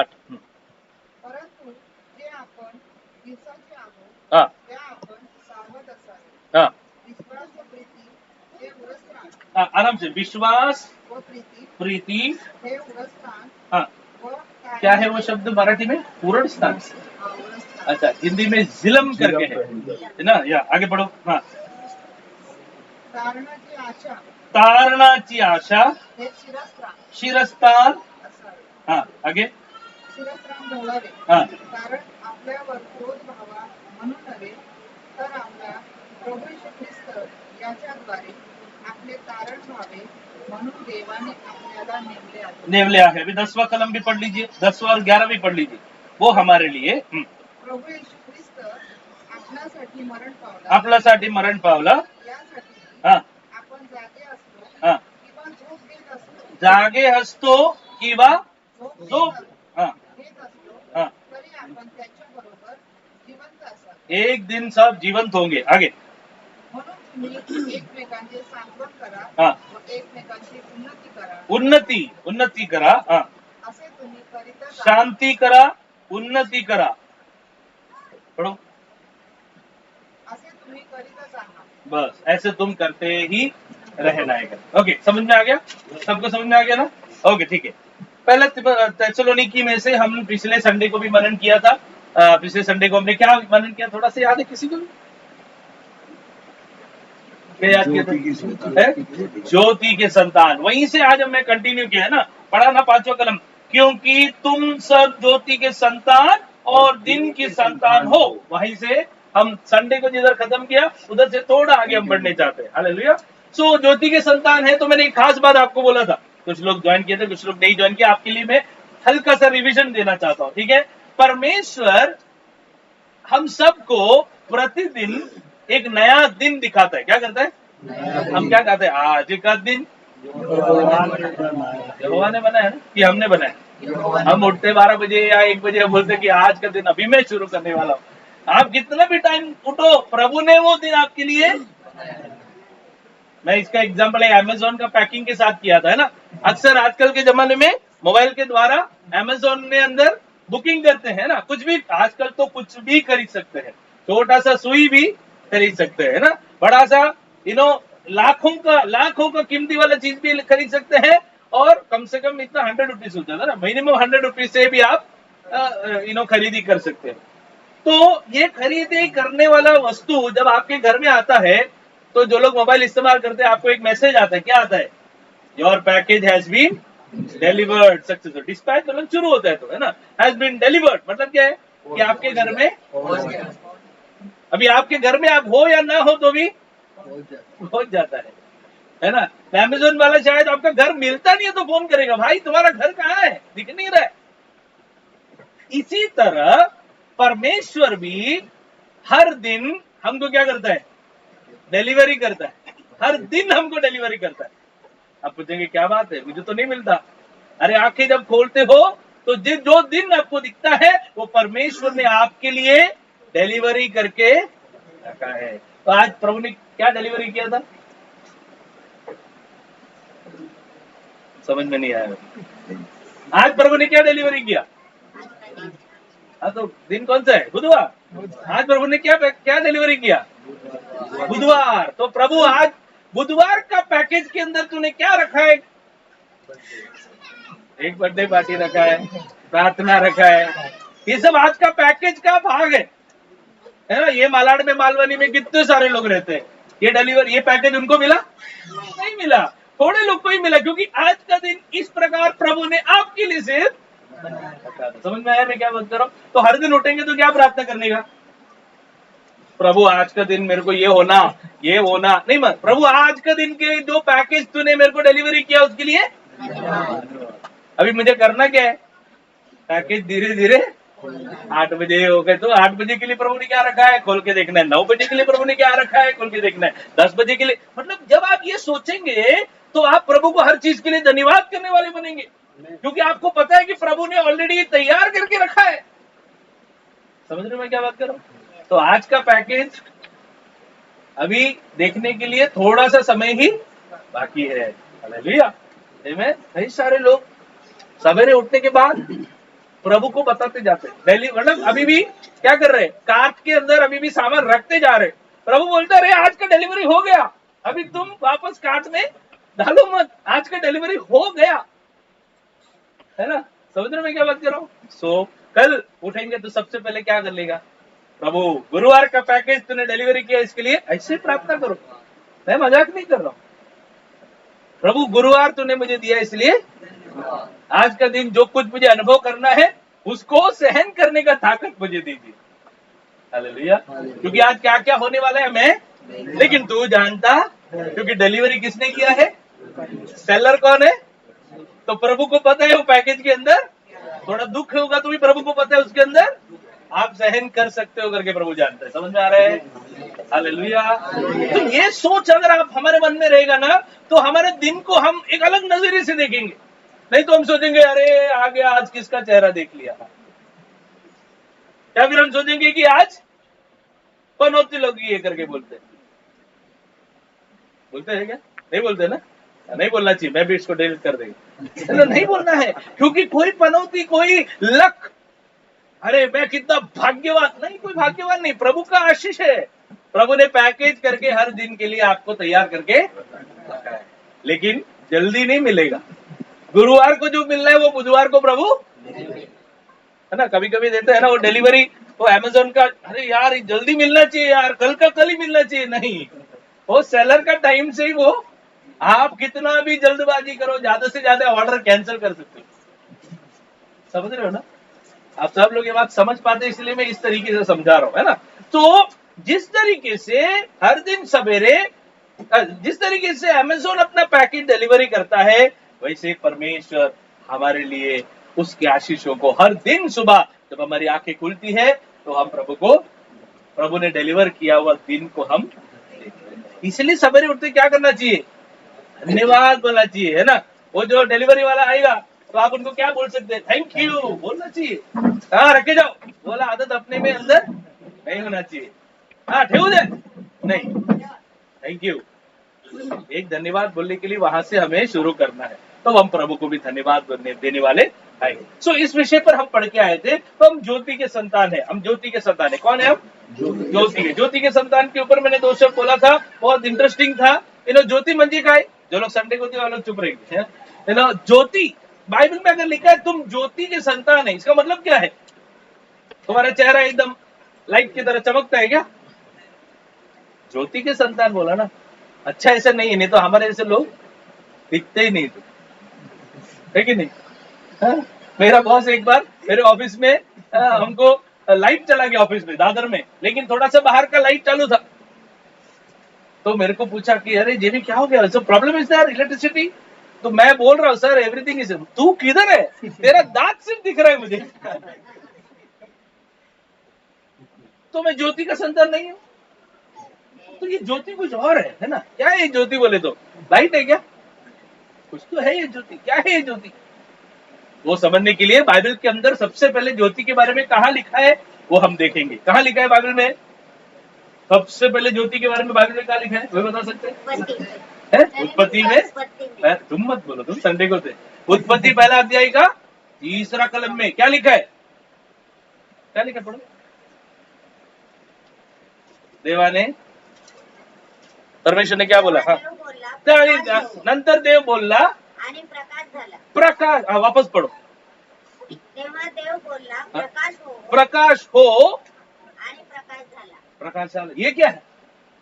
परंतु जे आपण दिवसाचे आहोत हाँ त्या आपण सावध असावे. हाँ विश्वास व प्रीती हे उरसस्थान हाँ, आराम से। विश्वास व प्रीती प्रीति हे उरसस्थान हाँ, व क्या है वो शब्द मराठी में? पूर्ण स्थान। उरसस्थान अच्छा, हिंदी में जिलम करके है ना? या आगे बढ़ो। हाँ, तारणाची आशा तारणाची आशा हे शिरस्त्राण शिरस्तान। असावे. हाँ आगे। शिरस्त्राण ढवळावे, हाँ कारण आपल्यावर क्रोध व्हावा म्हणून नव्हे, तर आपला प्रभू येशू ख्रिस्त याच्याद्वारे आपले तारण व्हावे म्हणून देवाने आपल्याला नेमले आहे. नेमले आहे। अभी 10वां कलम भी पढ़ लीजिए, 10वां और 11वां भी पढ़ लीजिए, वो हमारे लिए। प्रभू येशू ख्रिस्त आपल्यासाठी मरण पावला, आपल्यासाठी मरण पावलं। यासाठी हाँ आपण जागे असलो हाँ, किंवा झोप घेत असलो, जागे असतो किंवा झोप हाँ घेत असलो हाँ, तरी आपण त्याच्या बरोबर जिवंत असावे. एक दिन सब जीवंत होंगे। आगे। म्हणून तुम्ही एकमेकांचे सांत्वन करा हाँ, व एकमेकांची उन्नती करा. उन्नति करा। हाँ, असे तुम्ही करीतच आहात. शांति करा, उन्नति करा। पढ़ो। असे तुम्ही करीतच आहात. बस ऐसे तुम करते ही रहना है। ओके, समझ में आ गया? सबको समझ में आ गया ना? ओके, ठीक है। पहले थिस्सलुनीकी में से हम पिछले संडे को भी मनन किया था। पिछले संडे को हमने क्या मनन किया, थोड़ा सा याद है किसी को? क्या याद किया था? ज्योति के संतान। वहीं से आज हमने कंटिन्यू किया है ना, पढ़ा ना 5वां कलम, क्योंकि तुम सब ज्योति के संतान और दिन की संतान हो। वहीं से हम संडे को जिधर खत्म किया उधर से थोड़ा आगे हम बढ़ने चाहते हैं। हालेलुया। सो ज्योति के संतान है तो मैंने एक खास बात आपको बोला था, कुछ लोग ज्वाइन किए थे, कुछ लोग नहीं ज्वाइन किया, आपके लिए मैं हल्का सा रिवीजन देना चाहता हूँ। ठीक है, परमेश्वर हम सबको प्रतिदिन एक नया दिन दिखाता है। क्या करता है? हम क्या कहते हैं? आज का दिन यहोवा ने बनाया ना कि हमने बनाया? हम उठते 12 बजे या 1 बजे, बोलते कि आज का दिन अभी मैं शुरू करने वाला हूँ। आप कितना भी टाइम उठो, प्रभु ने वो दिन आपके लिए। मैं इसका एग्जाम्पल अमेज़न का पैकिंग के साथ किया था, है ना? अक्सर आजकल के जमाने में मोबाइल के द्वारा अमेज़न में अंदर बुकिंग करते हैं ना, कुछ भी आजकल तो कुछ भी खरीद सकते हैं, छोटा सा सुई भी खरीद सकते हैं ना, बड़ा सा लाखों का कीमती वाला चीज भी खरीद सकते हैं, और कम से कम इतना 100 रुपीज होता है ना, मिनिमम 100 रुपीज से भी आप खरीदी कर सकते हैं। तो ये खरीदी करने वाला वस्तु जब आपके घर में आता है, तो जो लोग मोबाइल इस्तेमाल करते हैं, आपको एक मैसेज आता है, क्या आता है? Your package has been delivered successful. Dispatch मतलब शुरू होता है तो, है ना, हैज बीन डिलीवर्ड मतलब क्या है कि आपके घर में, अभी आपके घर में आप हो या ना हो तो भी पहुंच जाता है ना। अमेज़न वाला शायद आपका घर मिलता नहीं है तो फोन करेगा, भाई तुम्हारा घर कहाँ है, दिख नहीं रहा है। इसी तरह परमेश्वर भी हर दिन हमको क्या करता है? डिलीवरी करता है, हर दिन हमको डिलीवरी करता है। आप पूछेंगे क्या बात है, मुझे तो नहीं मिलता। अरे आंखें जब खोलते हो तो जो दिन आपको दिखता है वो परमेश्वर ने आपके लिए डिलीवरी करके रखा है। तो आज प्रभु ने क्या डिलीवरी किया था? समझ में नहीं आया। आज प्रभु ने क्या डिलीवरी किया? हाँ, तो दिन कौन सा है? बुधवार। आज प्रभु ने क्या डिलीवरी किया? बुधवार। तो प्रभु आज बुधवार का पैकेज के अंदर तूने क्या रखा है? एक बर्थडे पार्टी रखा है, प्रार्थना रखा है, ये सब आज का पैकेज का भाग है ना। ये मालाड में, मालवनी में कितने सारे लोग रहते हैं, ये पैकेज उनको मिला? नहीं मिला, थोड़े लोग को ही मिला, क्योंकि आज का दिन इस प्रकार प्रभु ने आपके लिए सिर्फ। समझ में आया मैं क्या बात कर रहा हूँ? तो हर दिन उठेंगे तो क्या प्रार्थना करने का? प्रभु आज का दिन मेरे को ये होना नहीं, मत प्रभु आज का दिन के जो पैकेज तूने मेरे को डिलीवरी किया उसके लिए अभी मुझे करना क्या है? पैकेज धीरे धीरे 8 बजे हो गए तो 8 बजे के लिए प्रभु ने क्या रखा है खोल के देखना है, 9 बजे के लिए प्रभु ने क्या रखा है खोल के देखना है, 10 बजे के लिए। मतलब जब आप ये सोचेंगे तो आप प्रभु को हर चीज के लिए धन्यवाद करने वाले बनेंगे, क्योंकि आपको पता है कि प्रभु ने ऑलरेडी तैयार करके रखा है। समझ रहे मैं क्या बात कर रहा हूँ? तो आज का पैकेज अभी देखने के लिए थोड़ा सा समय ही बाकी है। हालेलुया। कई सारे लोग सवेरे उठने के बाद प्रभु को बताते जाते, डेली मतलब अभी भी क्या कर रहे, कार्ट के अंदर अभी भी सामान रखते जा रहे। प्रभु बोलता रहे आज का डिलीवरी हो गया, अभी तुम वापस कार्ट में डालो मत, आज का डिलीवरी हो गया, है ना। समझ रहे मैं क्या बात कर रहा हूँ? सो कल उठेंगे तो सबसे पहले क्या कर लेगा? प्रभु गुरुवार का पैकेज तूने डिलीवरी किया, इसके लिए ऐसे प्रार्थना करो। मैं मजाक नहीं कर रहा हूँ। प्रभु गुरुवार तूने मुझे दिया, इसलिए आज का दिन जो कुछ मुझे अनुभव करना है उसको सहन करने का ताकत मुझे दीजिए। हालेलुया। क्योंकि आज क्या क्या होने वाला है मैं, लेकिन तू जानता, क्योंकि डिलीवरी किसने किया है? सेलर कौन है? तो प्रभु को पता है वो पैकेज के अंदर थोड़ा दुख होगा तो भी प्रभु को पता है उसके अंदर आप सहन कर सकते हो करके प्रभु जानता है। समझ में आ रहा है? हालेलुया। तो ये सोच अगर आप हमारे मन में रहेगा ना, तो हमारे दिन को हम एक अलग नजरिए से देखेंगे। नहीं तो हम सोचेंगे अरे आ गया, आज किसका चेहरा देख लिया, या फिर हम सोचेंगे कि आज पनौती लोग ये करके बोलते हैं क्या? नहीं बोलते ना, नहीं बोलना चाहिए, मैं भी इसको डिलीट कर देंगे। नहीं बोलना है, क्योंकि कोई पनौती, कोई लक, अरे मैं कितना भाग्यवान, नहीं, कोई भाग्यवान नहीं, प्रभु का आशीष है। प्रभु ने पैकेज करके हर दिन के लिए आपको तैयार करके रखा है, लेकिन जल्दी नहीं मिलेगा। गुरुवार को जो मिलना है वो बुधवार को प्रभु, है ना, कभी कभी देते हैं ना वो डिलीवरी, वो अमेज़न का, अरे यार जल्दी मिलना चाहिए यार, कल का कल ही मिलना चाहिए, नहीं, वो सेलर का टाइम से ही वो, आप कितना भी जल्दबाजी करो, ज्यादा से ज्यादा ऑर्डर कैंसिल कर सकते हो। समझ रहे हो ना? आप सब लोग ये बात समझ पाते, इसलिए मैं इस तरीके से समझा रहा हूं, है ना। तो जिस तरीके से हर दिन सवेरे, जिस तरीके से अमेज़न अपना पैकेज डिलीवरी करता है, वैसे परमेश्वर हमारे लिए उसके आशीषों को हर दिन सुबह जब हमारी आंखें खुलती है तो हम प्रभु ने डिलीवर किया हुआ दिन को हम देखते हैं। इसलिए सवेरे उठते क्या करना चाहिए? धन्यवाद बोलना चाहिए, है ना। वो जो डिलीवरी वाला आएगा तो आप उनको क्या बोल सकते हैं? थैंक यू बोलना चाहिए। हाँ रखे जाओ बोला, आदत अपने में अंदर नहीं होना चाहिए। हाँ ठेऊ दे, नहीं, थैंक यू, एक धन्यवाद बोलने के लिए वहां से हमें शुरू करना है। तो हम प्रभु को भी धन्यवाद देने वाले आएंगे। सो इस विषय पर हम पढ़ के आए थे। तो हम ज्योति के संतान है, हम ज्योति के संतान है। कौन है हम? ज्योति के संतान के ऊपर मैंने 2 शब्द बोला था, बहुत इंटरेस्टिंग था। ज्योति मंजी का है, जो लोग संडे को वो लोग चुप रहेंगे। ज्योति बाइबल में अगर लिखा है तुम ज्योति के संतान है, इसका मतलब क्या है? तुम्हारा चेहरा एकदम लाइट की तरह चमकता है क्या? ज्योति के संतान बोला ना, अच्छा ऐसा नहीं है, नहीं तो हमारे जैसे लोग दिखते ही नहीं थे, है कि नहीं? हाँ? मेरा बॉस एक बार मेरे ऑफिस में हमको लाइट चला गया ऑफिस में दादर में, लेकिन थोड़ा सा बाहर का लाइट चालू था। तो मेरे को पूछा कि अरे जेबी क्या हो गया, प्रॉब्लम इज देयर इलेक्ट्रिसिटी? तो मैं बोल रहा हूँ सर एवरीथिंग इज। तू किधर है? तेरा दांत सिर्फ दिख रहा है मुझे। तो मैं ज्योति का संतान नहीं हूँ? तो ये ज्योति कुछ और है ना? क्या है ये ज्योति? बोले तो लाइट है क्या? कुछ तो है ये ज्योति। क्या है ये ज्योति? वो समझने के लिए बाइबल के अंदर सबसे पहले ज्योति के बारे में कहाँ लिखा है वो हम देखेंगे। कहाँ लिखा है बाइबल में? सबसे पहले ज्योति के बारे में बाइबल में कहाँ लिखा है, वो बता सकते हैं? उत्पत्ति में। तुम मत बोलो, तुम संडे को थे। उत्पत्ति पहला अध्याय का 3रा कलम में क्या लिखा है? क्या लिखा पढ़ो। देवा ने, परमेश्वर ने क्या बोला? हाँ, नंतर देव बोलला आणि प्रकाश झाला। प्रकाश। वापस पढ़ो। तेव्हा देव बोलला प्रकाश हो, प्रकाश हो आणि प्रकाश झाला। प्रकाश झाला। ये क्या है?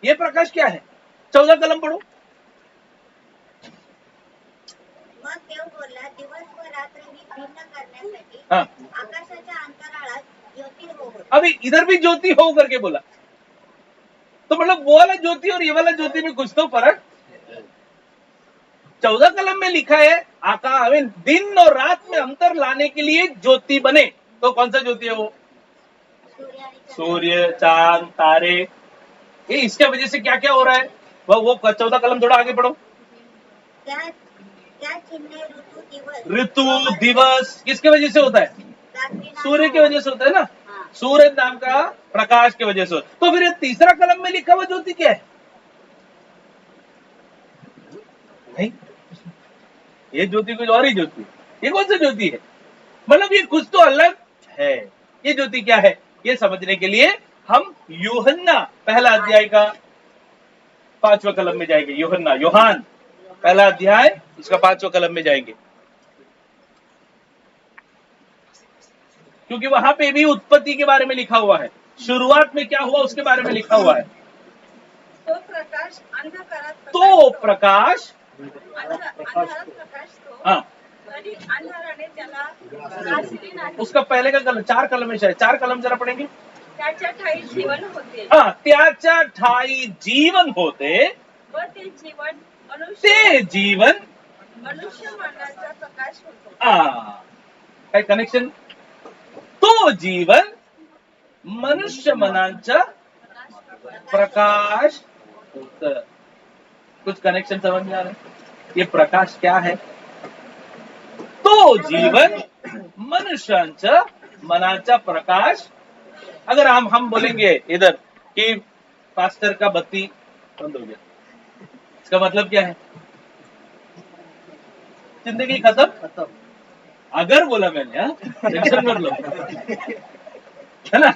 ये प्रकाश क्या है? 14 कलम पढ़ो। मग देव बोलला दिवस व रात्र ही भिन्न करण्यासाठी हाँ, आकाशाच्या अंतराळात ज्योती हो। अभी इधर भी ज्योति हो करके बोला, तो मतलब वो वाला ज्योति और ये वाला ज्योति में कुछ तो फर्क। 14 कलम में लिखा है आकाश दिन और रात में अंतर लाने के लिए ज्योति बने। तो कौन सा ज्योति है वो? सूर्य, चांद, तारे। ये इसके वजह से क्या क्या हो रहा है वो 14 कलम थोड़ा आगे पढ़ो। त्या चिन्हे ऋतू दिवस। ऋतु दिवस किसके वजह से होता है? सूर्य की वजह से होता है ना। सूर्य नाम का प्रकाश की वजह से। तो फिर ये 3रा कलम में लिखा हुआ ज्योति क्या है? नहीं, ये ज्योति कुछ और ही ज्योति। ये कौन सी ज्योति है? मतलब ये कुछ तो अलग है। ये ज्योति क्या है ये समझने के लिए हम यूहन्ना पहला अध्याय का 5वां कलम में जाएंगे। योहान पहला अध्याय इसका 5वां कलम में जाएंगे, क्योंकि वहां पे भी उत्पत्ति के बारे में लिखा हुआ है। शुरुआत में क्या हुआ उसके बारे में लिखा हुआ है। तो प्रकाश अंधकारात तो प्रकाश, अंधारात प्रकाश तो हाँ, तरी अंधाराने त्याला ग्रासले नाही। उसका पहले का कलम 4 कलम में शायद 4 कलम जरा पढ़ेंगे। त्याच्या ठाई जीवन होते हाँ, त्याच्या ठाई जीवन होते, व ते जीवन ते जीवन मनुष्य मानवाचा प्रकाश होतो। काय कनेक्शन? तो जीवन मनुष्य मनांचा प्रकाश होतं। कुछ कनेक्शन समझ में आ रहा है? ये प्रकाश क्या है? तो जीवन मनुष्यांचा मनाचा प्रकाश। अगर हम बोलेंगे इधर कि पास्टर का बत्ती बंद हो गया, इसका मतलब क्या है? जिंदगी खत्म। अगर बोला मैंने, हाँ, टेंशन मत लो, है ना।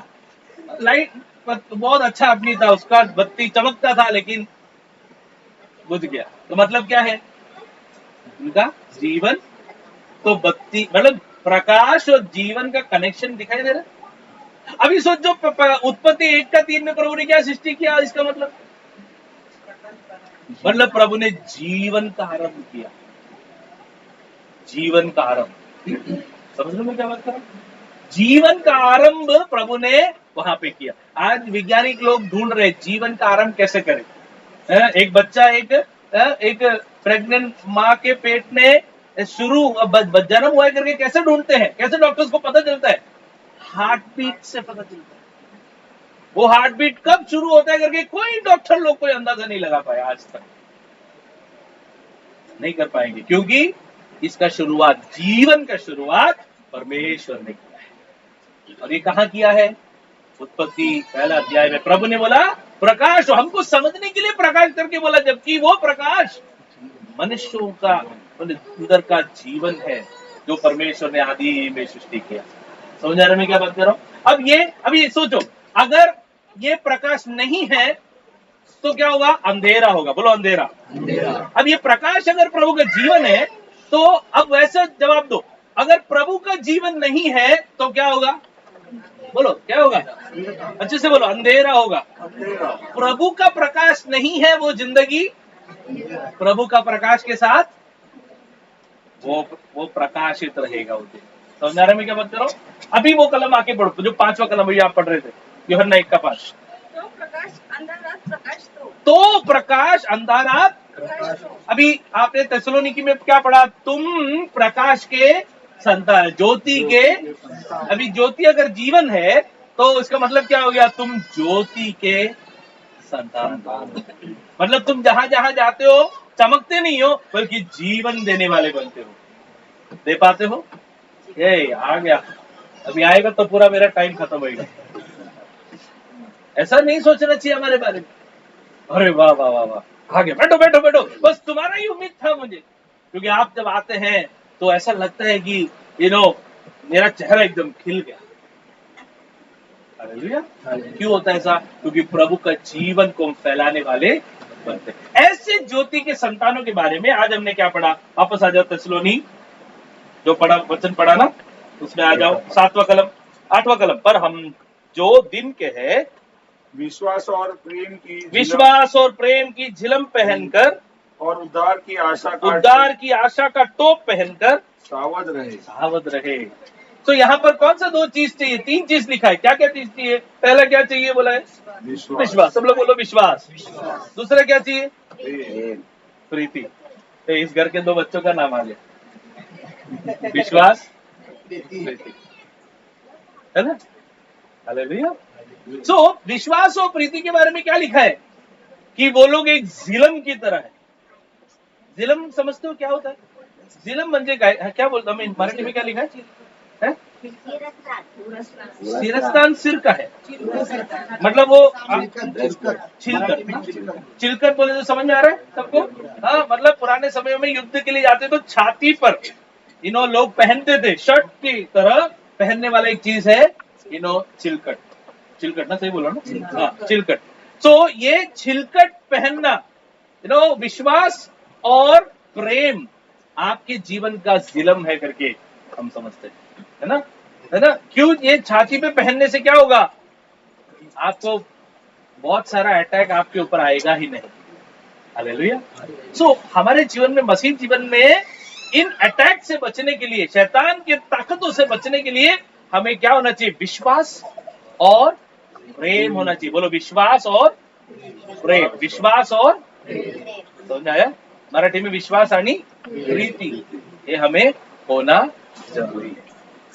लाइट बहुत अच्छा आदमी था, उसका बत्ती चमकता था लेकिन बुझ गया। तो मतलब क्या है? उनका जीवन तो बत्ती, मतलब प्रकाश और जीवन का कनेक्शन दिखाई दे रहा है। अभी सोचो उत्पत्ति 1 का 3 में प्रभु ने क्या सृष्टि किया? इसका मतलब प्रभु ने जीवन का आरंभ किया। जीवन का आरंभ, समझ लो मैं क्या बात कर रहा हूं? जीवन का आरंभ प्रभु ने वहां पे किया। आज वैज्ञानिक लोग ढूंढ रहे जीवन का आरंभ कैसे करें। एक बच्चा एक प्रेग्नेंट माँ के पेट में जन्म हुआ करके कैसे ढूंढते हैं? कैसे डॉक्टर्स को पता चलता है? हार्ट बीट से पता चलता है। वो हार्ट बीट कब शुरू होता है करके कोई डॉक्टर लोग कोई अंदाजा नहीं लगा पाया, आज तक नहीं कर पाएंगे, क्योंकि इसका शुरुआत, जीवन का शुरुआत परमेश्वर ने किया है। और ये कहां किया है? उत्पत्ति पहला अध्याय में प्रभु ने बोला प्रकाश, हमको समझने के लिए प्रकाश करके बोला, जबकि वो प्रकाश मनुष्यों का अंदर का जीवन है जो परमेश्वर ने आदि में सृष्टि किया। समझ आ रहा है मैं क्या बात कर रहा हूं? अब ये सोचो, अगर ये प्रकाश नहीं है तो क्या होगा? अंधेरा होगा। बोलो अंधेरा। अब ये प्रकाश अगर प्रभु का जीवन है तो अब वैसा जवाब दो, अगर प्रभु का जीवन नहीं है तो क्या होगा? बोलो क्या होगा? अच्छे से बोलो। अंधेरा होगा। प्रभु का प्रकाश नहीं है वो जिंदगी प्रभु का प्रकाश के साथ वो प्रकाशित रहेगा उस दिन। समझ आ रहा है मैं क्या बात कर रहा हूं? अभी वो कलम आके पढ़ो जो 5वां कलम भैया आप पढ़ रहे थे, यूहन्ना 1:5। तो प्रकाश अंधारात प्रकाश तो प्रकाश अंधारात। अभी आपने तेसलोनिकी में क्या पढ़ा? तुम प्रकाश के संतान, ज्योति के। अभी ज्योति अगर जीवन है तो इसका मतलब क्या हो गया? तुम ज्योति के संतान। मतलब तुम जहां जहां जाते हो चमकते नहीं हो बल्कि जीवन देने वाले बनते हो। दे पाते हो? ये आ गया। अभी आएगा तो पूरा मेरा टाइम खत्म होगा। ऐसा नहीं सोचना चाहिए हमारे बारे में। अरे वाह वाह वाह वाह, आगे बैठो बैठो बैठो, बस तुम्हारा ही उम्मीद था मुझे। क्योंकि आप जब आते हैं तो ऐसा लगता है कि मेरा चेहरा एकदम खिल गया। हालेलुया। क्यों होता है ऐसा? क्योंकि प्रभु का जीवन को हम फैलाने वाले बनते हैं। ऐसे ज्योति के संतानों के बारे में आज हमने क्या पढ़ा? वापस आ जाओ तेसलोनी जो पढ़ा वचन पढ़ा ना, उसमें आ जाओ 7वां कलम 8वां कलम पर। हम जो दिन के हैं विश्वास और प्रेम की झिलम पहनकर और उद्धार की आशा का टोप पहनकर सावध रहे। तो यहाँ पर कौन सा 2 चीज चाहिए? 3 चीज लिखा है। क्या क्या चीज चाहिए? पहला क्या चाहिए बोला है? विश्वास। सब लोग बोलो विश्वास। दूसरा क्या चाहिए? प्रीति। तो इस घर के 2 बच्चों का नाम आ गया, विश्वास प्रीति, है ना? हालेलुया। सो विश्वास और प्रीति के बारे में क्या लिखा है? कि वो लोग एक झिलम की तरह है। झिलम समझते हो क्या होता है? झिलम म्हणजे काय? क्या बोलता हूँ मराठी में? क्या लिखा है? सिरस्तान सिर का है। मतलब वो चिलकत बोले तो समझ में आ रहा है सबको? हाँ, मतलब पुराने समय में युद्ध के लिए जाते तो छाती पर लोग पहनते थे, शर्ट की तरह पहनने वाला एक चीज है चिलकट। चिलकट ना, सही बोला ना? हाँ, चिलकट। तो ये चिलकट पहनना विश्वास और प्रेम आपके जीवन का झिलम है करके हम समझते हैं, है ना? क्यों? ये छाती पे पहनने से क्या होगा? आपको बहुत सारा अटैक आपके ऊपर आएगा ही नहीं। हालेलुया। सो हमारे जीवन में, मसीह जीवन में इन अटैक से बचने के लिए, शैतान की ताकतों से बचने के लिए हमें क्या होना चाहिए? विश्वास और प्रेम होना चाहिए। बोलो विश्वास और प्रेम। विश्वास और समझ आया? मराठी में विश्वास आणि प्रीति, ये हमें होना जरूरी है।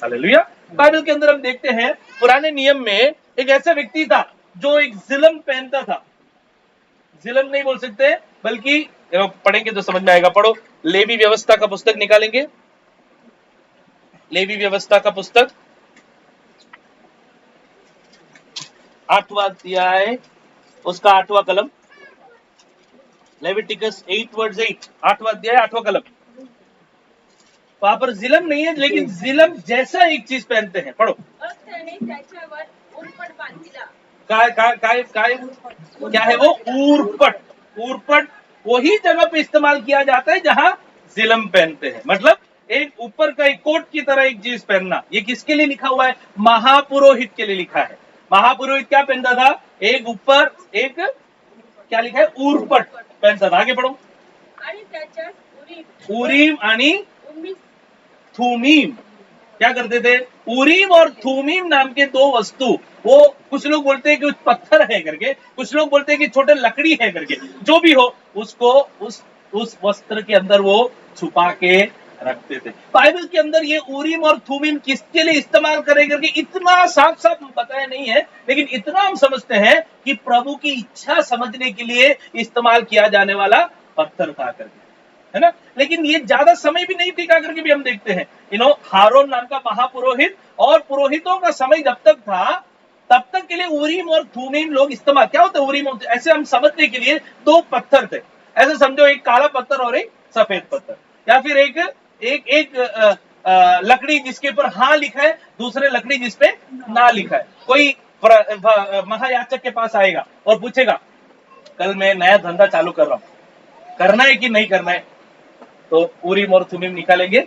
हालेलुया। बाइबल के अंदर हम देखते हैं पुराने नियम में एक ऐसा व्यक्ति था जो एक झिलम पहनता था। झिलम नहीं बोल सकते बल्कि पढ़ेंगे तो समझ में आएगा। पढ़ो, लेवी व्यवस्था का पुस्तक निकालेंगे। लेवी व्यवस्था का पुस्तक 8वां अध्याय उसका 8वां कलम। लेविटिकस 8:8, 8वां अध्याय 8वां कलम। वहां पर झिलम नहीं है लेकिन झिलम जैसा एक चीज पहनते हैं। पढ़ो। क्या है वो? ऊरपट। ऊरपट वही जगह पे इस्तेमाल किया जाता है जहां झिलम पहनते हैं। मतलब एक ऊपर का एक कोट की तरह एक चीज पहनना। ये किसके लिए लिखा हुआ है? महापुरोहित के लिए लिखा है। महापुरोहित क्या पहनता था? एक ऊपर एक क्या लिखा है? ऊरपट पहनता था। आगे पढ़ो। उरीम आणि थूमीम क्या करते थे? उरीम और थूमीम नाम के 2 वस्तु, वो कुछ लोग बोलते हैं कि पत्थर है करके, कुछ लोग बोलते हैं कि छोटे लकड़ी है करके, जो भी हो उसको उस वस्त्र के अंदर वो छुपा के रखते थे। बाइबल के अंदर ये उरीम और थूमीम किसके लिए इस्तेमाल करे करके इतना साफ साफ बताया नहीं है, लेकिन इतना हम समझते हैं कि प्रभु की इच्छा समझने के लिए इस्तेमाल किया जाने वाला पत्थर था करके, है ना? लेकिन ये ज्यादा समय भी नहीं टिका करके भी हम देखते हैं। हारून नाम का महापुरोहित और पुरोहितों का समय जब तक था तब तक के लिए उरीम और थूमीम लोग इस्तेमाल। क्या होता है उरीम? ऐसे हम समझने के लिए 2 पत्थर थे। ऐसे समझो, एक काला पत्थर और एक सफेद पत्थर। या फिर एक एक एक लकड़ी जिसके ऊपर हाँ लिखा है, दूसरे लकड़ी जिसपे ना लिखा है। कोई महायाचक के पास आएगा और पूछेगा कल मैं नया धंधा चालू कर रहा हूं, करना है कि नहीं करना है, तो उरीम और तुमीम निकालेंगे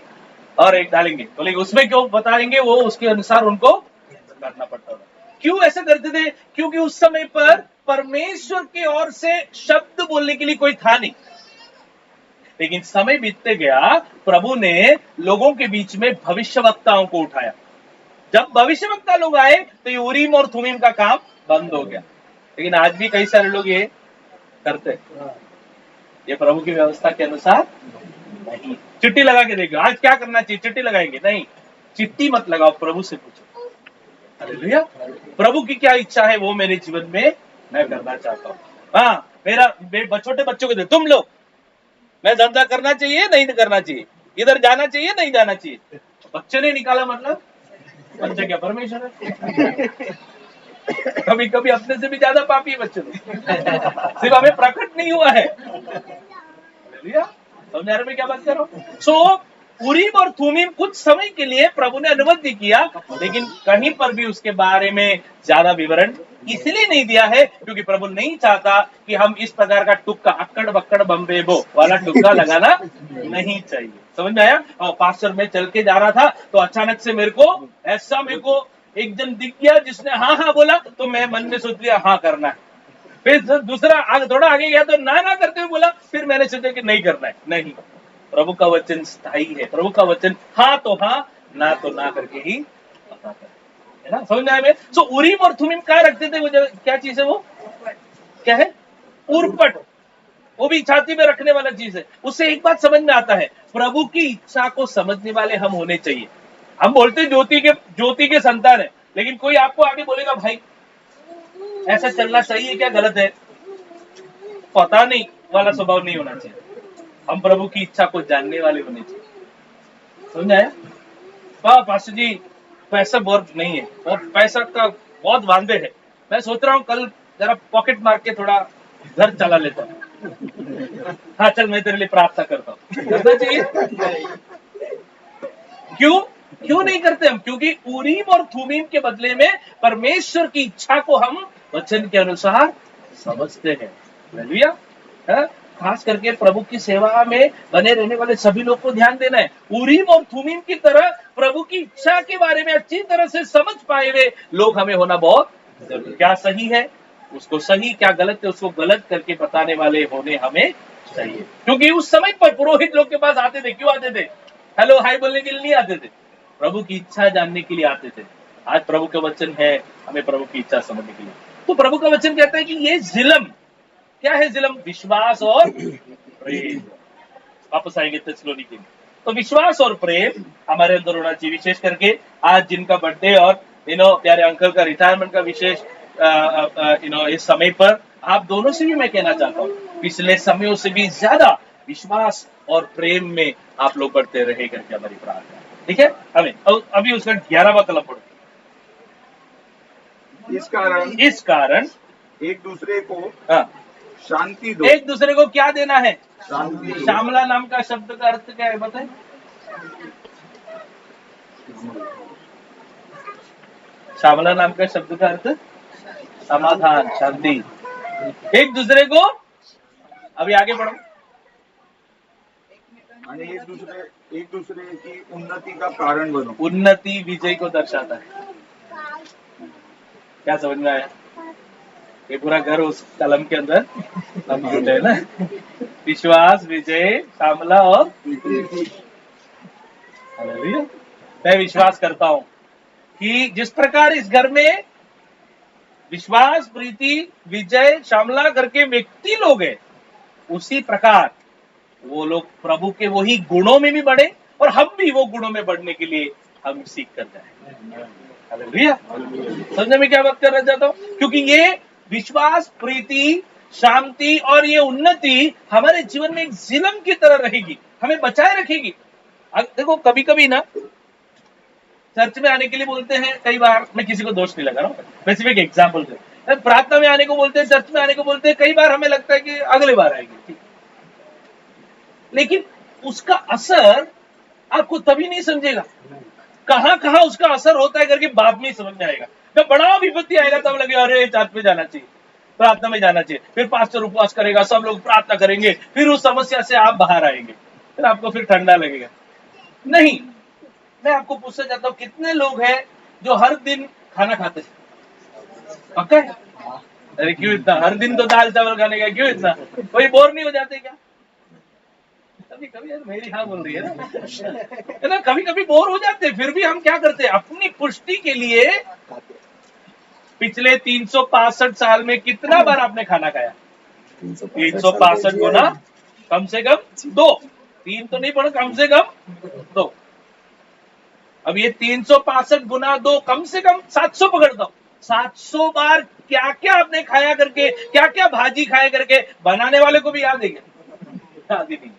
और एक डालेंगे, बोलेंगे उसमें क्यों बताएंगे, वो उसके अनुसार उनको करना पड़ता था। क्यों ऐसा करते थे? क्योंकि उस समय पर परमेश्वर की ओर से शब्द बोलने के लिए कोई था नहीं। लेकिन समय बीतते गया, प्रभु ने लोगों के बीच में भविष्यवक्ताओं को उठाया। जब भविष्यवक्ता लोग आए तो ये उरीम और तुमीम का काम बंद हो गया। लेकिन आज भी कई सारे लोग ये करते हैं, ये प्रभु की व्यवस्था के अनुसार नहीं। चिट्ठी लगा के देखो, आज क्या करना चाहिए, चिट्ठी लगाएंगे? नहीं, चिट्ठी मत लगाओ, प्रभु से पूछो। हालेलुया। प्रभु की क्या इच्छा है वो मेरे जीवन में मैं करना चाहता हूँ। हाँ, मेरा छोटे बच्चों को दे, तुम लोग मैं धंधा करना चाहिए नहीं करना चाहिए, इधर जाना चाहिए नहीं जाना चाहिए। बच्चे ने निकाला मतलब बच्चे क्या परमेश्वर है? कभी कभी अपने से भी ज्यादा पापी है बच्चे लोग, सिर्फ हमें प्रकट नहीं हुआ है। समझ रहे मैं क्या बात कर रहा हूँ? सो उरीम और तुमीम कुछ समय के लिए प्रभु ने अनुमति किया, लेकिन कहीं पर भी उसके बारे में ज्यादा विवरण इसलिए नहीं दिया है क्योंकि प्रभु नहीं चाहता कि हम इस प्रकार का टुक्का अक्कड़ बक्कड़ बम्बेबो वाला टुक्का लगाना नहीं चाहिए। समझ में आया? और पास्टर में चल के जा रहा था तो अचानक से मेरे को एक जन दिख गया जिसने हाँ हाँ बोला, तो मैं मन में सोच लिया हाँ करना है। फिर दूसरा थोड़ा आगे गया तो ना करते हुए बोला, फिर मैंने सोचा कि नहीं करना है। नहीं, प्रभु का वचन स्थायी है। प्रभु का वचन हाँ तो हाँ, ना तो ना करके ही बताता है ना। समझ में आया? सो उरीम और तुमीम क्या रखते थे? वो क्या चीज है? वो क्या है? उरपट। वो भी छाती में रखने वाला चीज है। उससे एक बात समझ में आता है, प्रभु की इच्छा को समझने वाले हम होने चाहिए। हम बोलते ज्योति के संतान है, लेकिन कोई आपको आगे बोलेगा भाई ऐसा चलना सही है क्या गलत है, पता नहीं वाला स्वभाव नहीं होना चाहिए। हम प्रभु की इच्छा को जानने वाले होने चाहिए। समझ आया? पास्टर जी पैसा बहुत नहीं है, और पैसा का बहुत वांदे है, मैं सोच रहा हूँ कल जरा पॉकेट मार के थोड़ा घर चला लेता हूँ। हाँ चल, मैं तेरे लिए प्रार्थना करता हूँ। करना चाहिए? क्यों नहीं करते हम? क्योंकि उरीम और तुमीम के बदले में परमेश्वर की इच्छा को हम वचन के अनुसार समझते हैं। हालेलुया। खास करके प्रभु की सेवा में बने रहने वाले सभी लोग को ध्यान देना है। उरीम और तुमीम की तरह प्रभु की इच्छा के बारे में अच्छी तरह से समझ पाए हुए लोग हमें होना बहुत जरूरी। क्या सही है उसको सही, क्या गलत है उसको गलत करके बताने वाले होने हमें चाहिए। क्योंकि उस समय पर पुरोहित लोग के पास आते थे। क्यों आते थे? हेलो हाय बोलने के लिए नहीं आते थे, प्रभु की इच्छा जानने के लिए आते थे। आज प्रभु का वचन है हमें प्रभु की इच्छा समझने के लिए। तो प्रभु का वचन कहता है कि ये जिलम क्या है? जिलम विश्वास और प्रेम। वापस आएंगे थिस्सलुनीके में। तो विश्वास और प्रेम हमारे अंदर होना चाहिए। विशेष करके आज जिनका बर्थडे और प्यारे अंकल का रिटायरमेंट का विशेष इस समय पर आप दोनों से भी मैं कहना चाहता हूँ, पिछले समयों से भी ज्यादा विश्वास और प्रेम में आप लोग बढ़ते रहे करके हमारी प्रार्थना। ठीक है? हमें अभी उसका 11वां कलम पढ़ो। इस कारण एक दूसरे को हाँ, शांति दो। एक दूसरे को क्या देना है? शांति दो। श्यामला नाम का शब्द का अर्थ क्या है बताएं? श्यामला नाम का शब्द का अर्थ समाधान, शांति। एक दूसरे को, अभी आगे बढ़ो। आणि एक दूसरे की उन्नति का कारण बनो। उन्नति विजय को दर्शाता है। क्या समझ में आया? ये पूरा घर उस कलम के अंदर हम जुटे हैं ना। विश्वास, विजय, श्यामला और हालेलुया। मैं विश्वास करता हूं कि जिस प्रकार इस घर में विश्वास, प्रीति, विजय, श्यामला करके व्यक्ति लोग हैं, उसी प्रकार वो लोग प्रभु के वही गुणों में भी बढ़े और हम भी वो गुणों में बढ़ने के लिए हम सीख कर जाए। हालेलुया। समझने में क्या बात करना चाहता हूं? क्योंकि ये विश्वास, प्रीति, शांति और ये उन्नति हमारे जीवन में एक जिलम की तरह रहेगी, हमें बचाए रखेगी। देखो कभी कभी ना चर्च में आने के लिए बोलते हैं, कई बार, मैं किसी को दोष नहीं लगा रहा हूं, मैं सिर्फ एक एग्जाम्पल दे, प्रार्थना में आने को बोलते हैं, चर्च में आने को बोलते हैं, कई बार हमें लगता है कि अगले बार आएंगे, ठीक। लेकिन उसका असर आपको तभी नहीं समझेगा, कहां कहां उसका असर होता है करके बाद में ही समझ में आएगा। जब बड़ा विपत्ति आएगा तब लगे अरे चर्च में जाना चाहिए, प्रार्थना में जाना चाहिए, फिर पास्टर उपवास करेगा, सब लोग प्रार्थना करेंगे, फिर उस समस्या से आप बाहर आएंगे, फिर आपको फिर ठंडा लगेगा। नहीं, मैं आपको पूछना चाहता हूं कितने लोग हैं जो हर दिन खाना खाते हैं? पक्का है? अरे क्यों इतना, हर दिन तो दाल चावल खाने का, क्यों इतना? कोई बोर नहीं हो जाते क्या? कभी कभी यार मेरी हाँ बोल रही है ना, कभी कभी बोर हो जाते हैं, फिर भी हम क्या करते हैं अपनी पुष्टि के लिए। पिछले 365 साल में कितना बार आपने खाना खाया? 365 गुना कम से कम 2, 3 तो नहीं पड़ा, कम से कम 2। अब ये 365 गुना 2 कम से कम 700 पकड़ दो। 700 बार क्या क्या आपने खाया करके, क्या क्या भाजी खाया करके, बनाने वाले को भी याद है क्या? याद ही नहीं।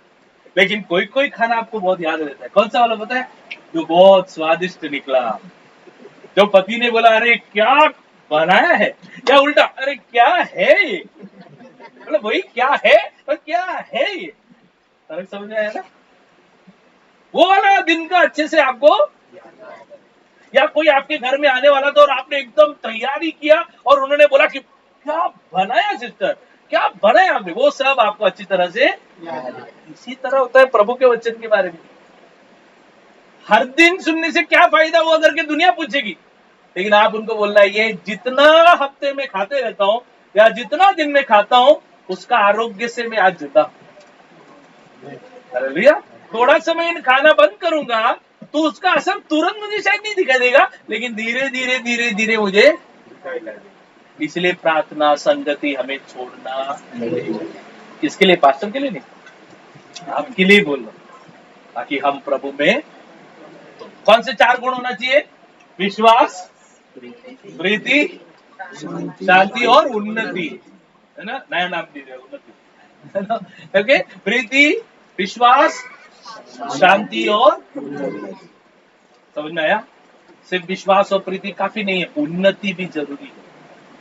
लेकिन कोई कोई खाना आपको बहुत याद रहता है। कौन सा वाला पता है? जो बहुत स्वादिष्ट निकला, जो पति ने बोला अरे क्या बनाया है, या उल्टा अरे क्या है ये, मतलब वही क्या है और क्या है ये, फर्क समझ में आया ना? वो वाला दिन का अच्छे से आपको, या कोई आपके घर में आने वाला था और आपने एकदम तैयारी किया और उन्होंने बोला कि क्या बनाया सिस्टर, क्या बनाया आपने, वो सब आपको अच्छी तरह से इसी तरह होता है प्रभु के वचन के बारे में। हर दिन सुनने से क्या फायदा हुआ करके दुनिया पूछेगी, लेकिन आप उनको बोलना है ये जितना हफ्ते में खाते रहता हूं या जितना दिन में खाता हूं उसका आरोग्य से मैं आज जुड़ा हूं। हालेलुया। थोड़ा समय खाना बंद करूंगा तो उसका असर तुरंत मुझे शायद नहीं दिखाई देगा, लेकिन धीरे धीरे धीरे धीरे मुझे दिखाई देगा। इसलिए प्रार्थना संगति हमें छोड़ना नहीं। किसके लिए? पास्टर के लिए नहीं, आपके लिए बोल रहा हूं, ताकि हम प्रभु में। कौन से 4 गुण होना चाहिए? विश्वास, प्रीति, शांति और उन्नति, है ना? नया नाम दीजिए, उन्नति, है ना? ओके, प्रीति, विश्वास, शांति और समझ में आया? सिर्फ विश्वास और प्रीति काफी नहीं है, उन्नति भी जरूरी है।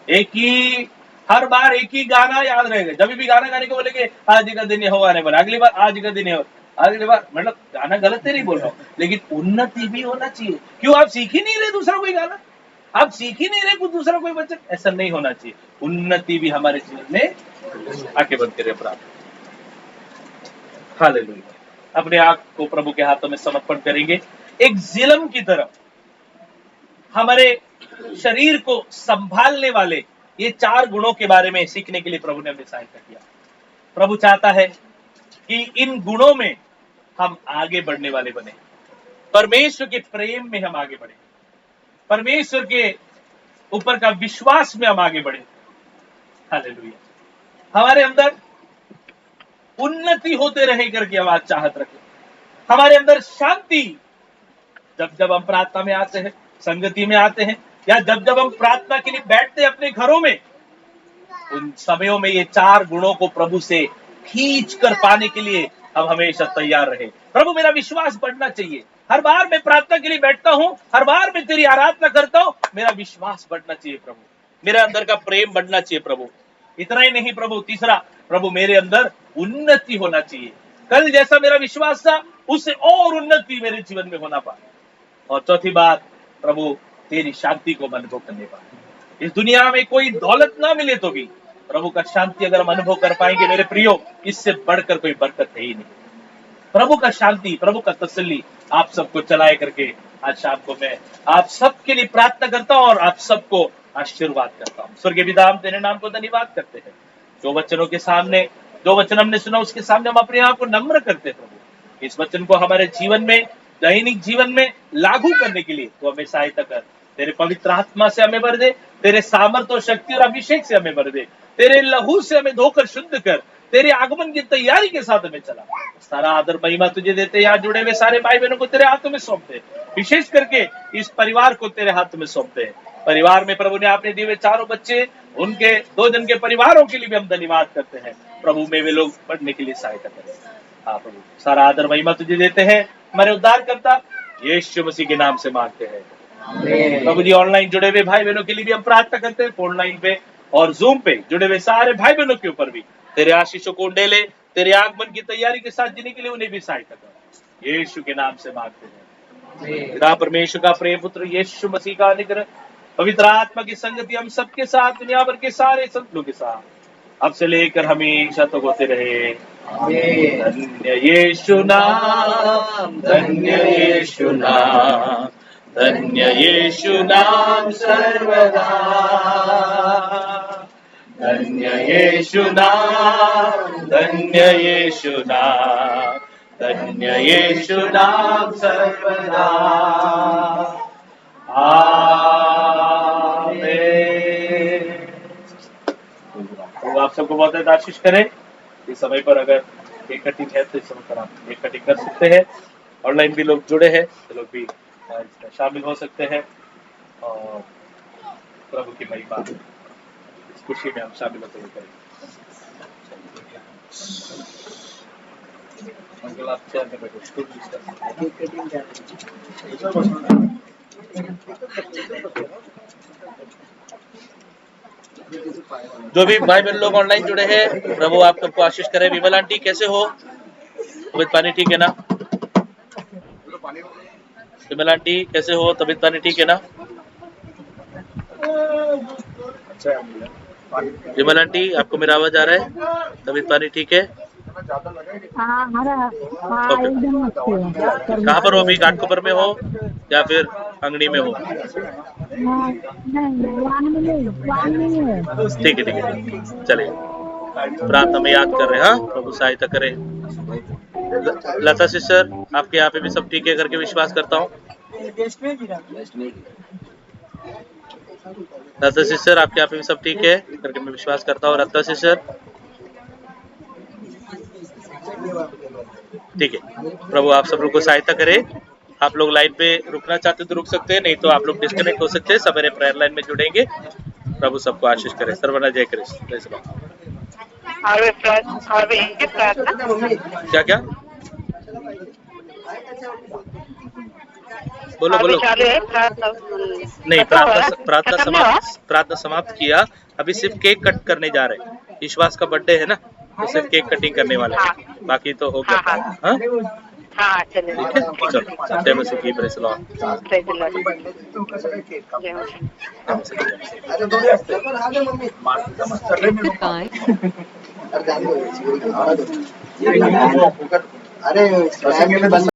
एक ही हर बार एक ही गाना याद रहेगा, जब भी गाना गाने को बोलेंगे आज का दिन यहोवा ने बना, अगली बार आज का दिन यहोवा, अगली बार, मतलब गाना गलत नहीं बोल रहा हूं, लेकिन उन्नति भी होना चाहिए। क्यों? आप सीख ही नहीं रहे दूसरा कोई गाना, आप सीख ही नहीं रहे कुछ दूसरा कोई वचन, ऐसा नहीं होना चाहिए। उन्नति भी हमारे जीवन में आके बनते रहे। प्रार्थना, हालेलुया। अपने आप को प्रभु के हाथों में समर्पण करेंगे। एक जिलम की तरह हमारे शरीर को संभालने वाले ये 4 गुणों के बारे में सीखने के लिए प्रभु ने हमें सहायता किया। प्रभु चाहता है कि इन गुणों में हम आगे बढ़ने वाले बने, परमेश्वर के प्रेम में हम आगे बढ़े, परमेश्वर के ऊपर का विश्वास में हम आगे बढ़े। हालेलुया। हमारे अंदर उन्नति होते रहे करके हम आज चाहत रखें। हमारे अंदर शांति, जब जब हम प्रार्थना में आते हैं, संगति में आते हैं, या जब जब हम प्रार्थना के लिए बैठते हैं अपने घरों में, उन समयों में ये 4 गुणों को प्रभु से खींच कर पाने के लिए हम हमेशा तैयार रहे। प्रभु मेरा विश्वास बढ़ना चाहिए, हर बार मैं प्रार्थना के लिए बैठता हूं, हर बार मैं तेरी आराधना करता हूं, मेरा विश्वास बढ़ना चाहिए प्रभु, मेरे अंदर का प्रेम बढ़ना चाहिए प्रभु। इतना ही नहीं प्रभु, तीसरा, प्रभु मेरे अंदर उन्नति होना चाहिए, कल जैसा मेरा विश्वास था उससे और उन्नति मेरे जीवन में होना पाए। और चौथी बात, प्रभु तेरी शांति को अनुभव करने पाए। इस दुनिया में कोई दौलत ना मिले तो भी प्रभु का शांति अगर हम अनुभव कर पाएंगे मेरे प्रियो, इससे बढ़कर कोई बरकत है ही नहीं। प्रभु का शांति, प्रभु का तसल्ली आप सबको चलाए करके आज शाम को मैं आप सबके लिए प्रार्थना करता हूं और आप सबको आशीर्वाद करता हूं। स्वर्गीय पिता, हम तेरे नाम को धन्यवाद करते हैं। जो वचनों के सामने, जो वचन हमने सुना उसके सामने हम अपने आप को नम्र करते हैं प्रभु। इस वचन को हमारे जीवन में, दैनिक जीवन में लागू करने के लिए तो हमें सहायता कर। तेरे पवित्र आत्मा से हमें भर दे, तेरे सामर्थ और शक्ति और अभिषेक से हमें भर दे, तेरे लहू से हमें धोकर शुद्ध कर, तेरे आगमन की तैयारी के साथ हमें चला। सारा आदर महिमा तुझे देते, यहाँ जुड़े हुए सारे भाई बहनों को तेरे हाथों में सौंपते, विशेष करके इस परिवार को तेरे हाथ में सौंपते हैं। परिवार में प्रभु ने आपने दिए हुए 4 बच्चे, उनके 2 जन के परिवारों के लिए भी हम धन्यवाद करते हैं। प्रभु में वे लोग बढ़ने के लिए सहायता करें। हाँ प्रभु, सारा आदर महिमा तुझे देते हैं, हमारे उद्धारकर्ता यीशु मसीह के नाम से मांगते हैं। प्रभु जी, ऑनलाइन जुड़े हुए भाई बहनों के लिए भी हम प्रार्थना करते हैं, फोन लाइन पे और जूम पे जुड़े हुए सारे भाई बहनों के ऊपर भी तेरे आशीषों को उंडेले, तेरे आगमन की तैयारी के साथ जीने के लिए उन्हें भी सहायता कर। यीशु के नाम से मांगते हैं। पिता परमेश्वर का प्रिय पुत्र यीशु मसीह का अनुग्रह, पवित्र आत्मा की संगति हम सबके साथ, दुनिया भर के सारे संतों के साथ अब से लेकर हमेशा तक होते रहे। धन्य यीशु नाम, धन्य यीशु नाम, धन्य यीशु नाम सर्वदा। धन्य यीशु नाम, धन्य यीशु नाम, धन्य यीशु नाम सर्वदा। आमीन। तो आप सबको बहुत बहुत आशीष करें। इस समय पर अगर केक कटिंग है तो इस समय पर आप केक कटिंग कर सकते हैं। ऑनलाइन भी लोग जुड़े हैं तो लोग भी इसमें शामिल हो सकते हैं और प्रभु की महिमा इस खुशी में हम शामिल होते हुए करेंगे। अंकल आप चेयर में बैठो, स्टूल यूज कर सकते हैं। जो भी भाई बहन लोग ऑनलाइन जुड़े हैं, प्रभु आप सबको आशीष करे। विमल आंटी कैसे हो? तबीयत पानी ठीक है ना? विमल आंटी कैसे हो? तबीयत पानी ठीक है ना? विमल आंटी आपको मेरा आवाज आ रहा है? तबीयत पानी ठीक है? कहाँ पर हो अभी? घाटकोपर में हो या फिर अंगड़ी में हो? ठीक है चलिए प्रार्थना में याद कर रहे हैं। हाँ, प्रभु सहायता करे। लता सिस्टर आपके यहाँ पे भी सब ठीक है करके विश्वास करता हूँ। लता सिस्टर आपके यहाँ पे भी सब ठीक है करके मैं विश्वास करता हूँ। लता सिस्टर ठीक है। प्रभु आप सब लोग को सहायता करे। आप लोग लाइन पे रुकना चाहते तो रुक सकते हैं, नहीं तो आप लोग डिस्कनेक्ट हो सकते हैं। सवेरे प्रेयर लाइन में जुड़ेंगे। प्रभु सबको आशीष करे। सर्वना जय कृष्ण। जय श्री राम। क्या क्या बोलो बोलो। नहीं, प्रार्थना समाप्त किया। अभी सिर्फ केक कट करने जा रहे हैं। विश्वास का बर्थडे है ना, तो सिर्फ केक कटिंग करने वाला है। बाकी तो हो गया। हाँ ठीक है, चलो सत्य में सुखी प्रेस लॉ। अरे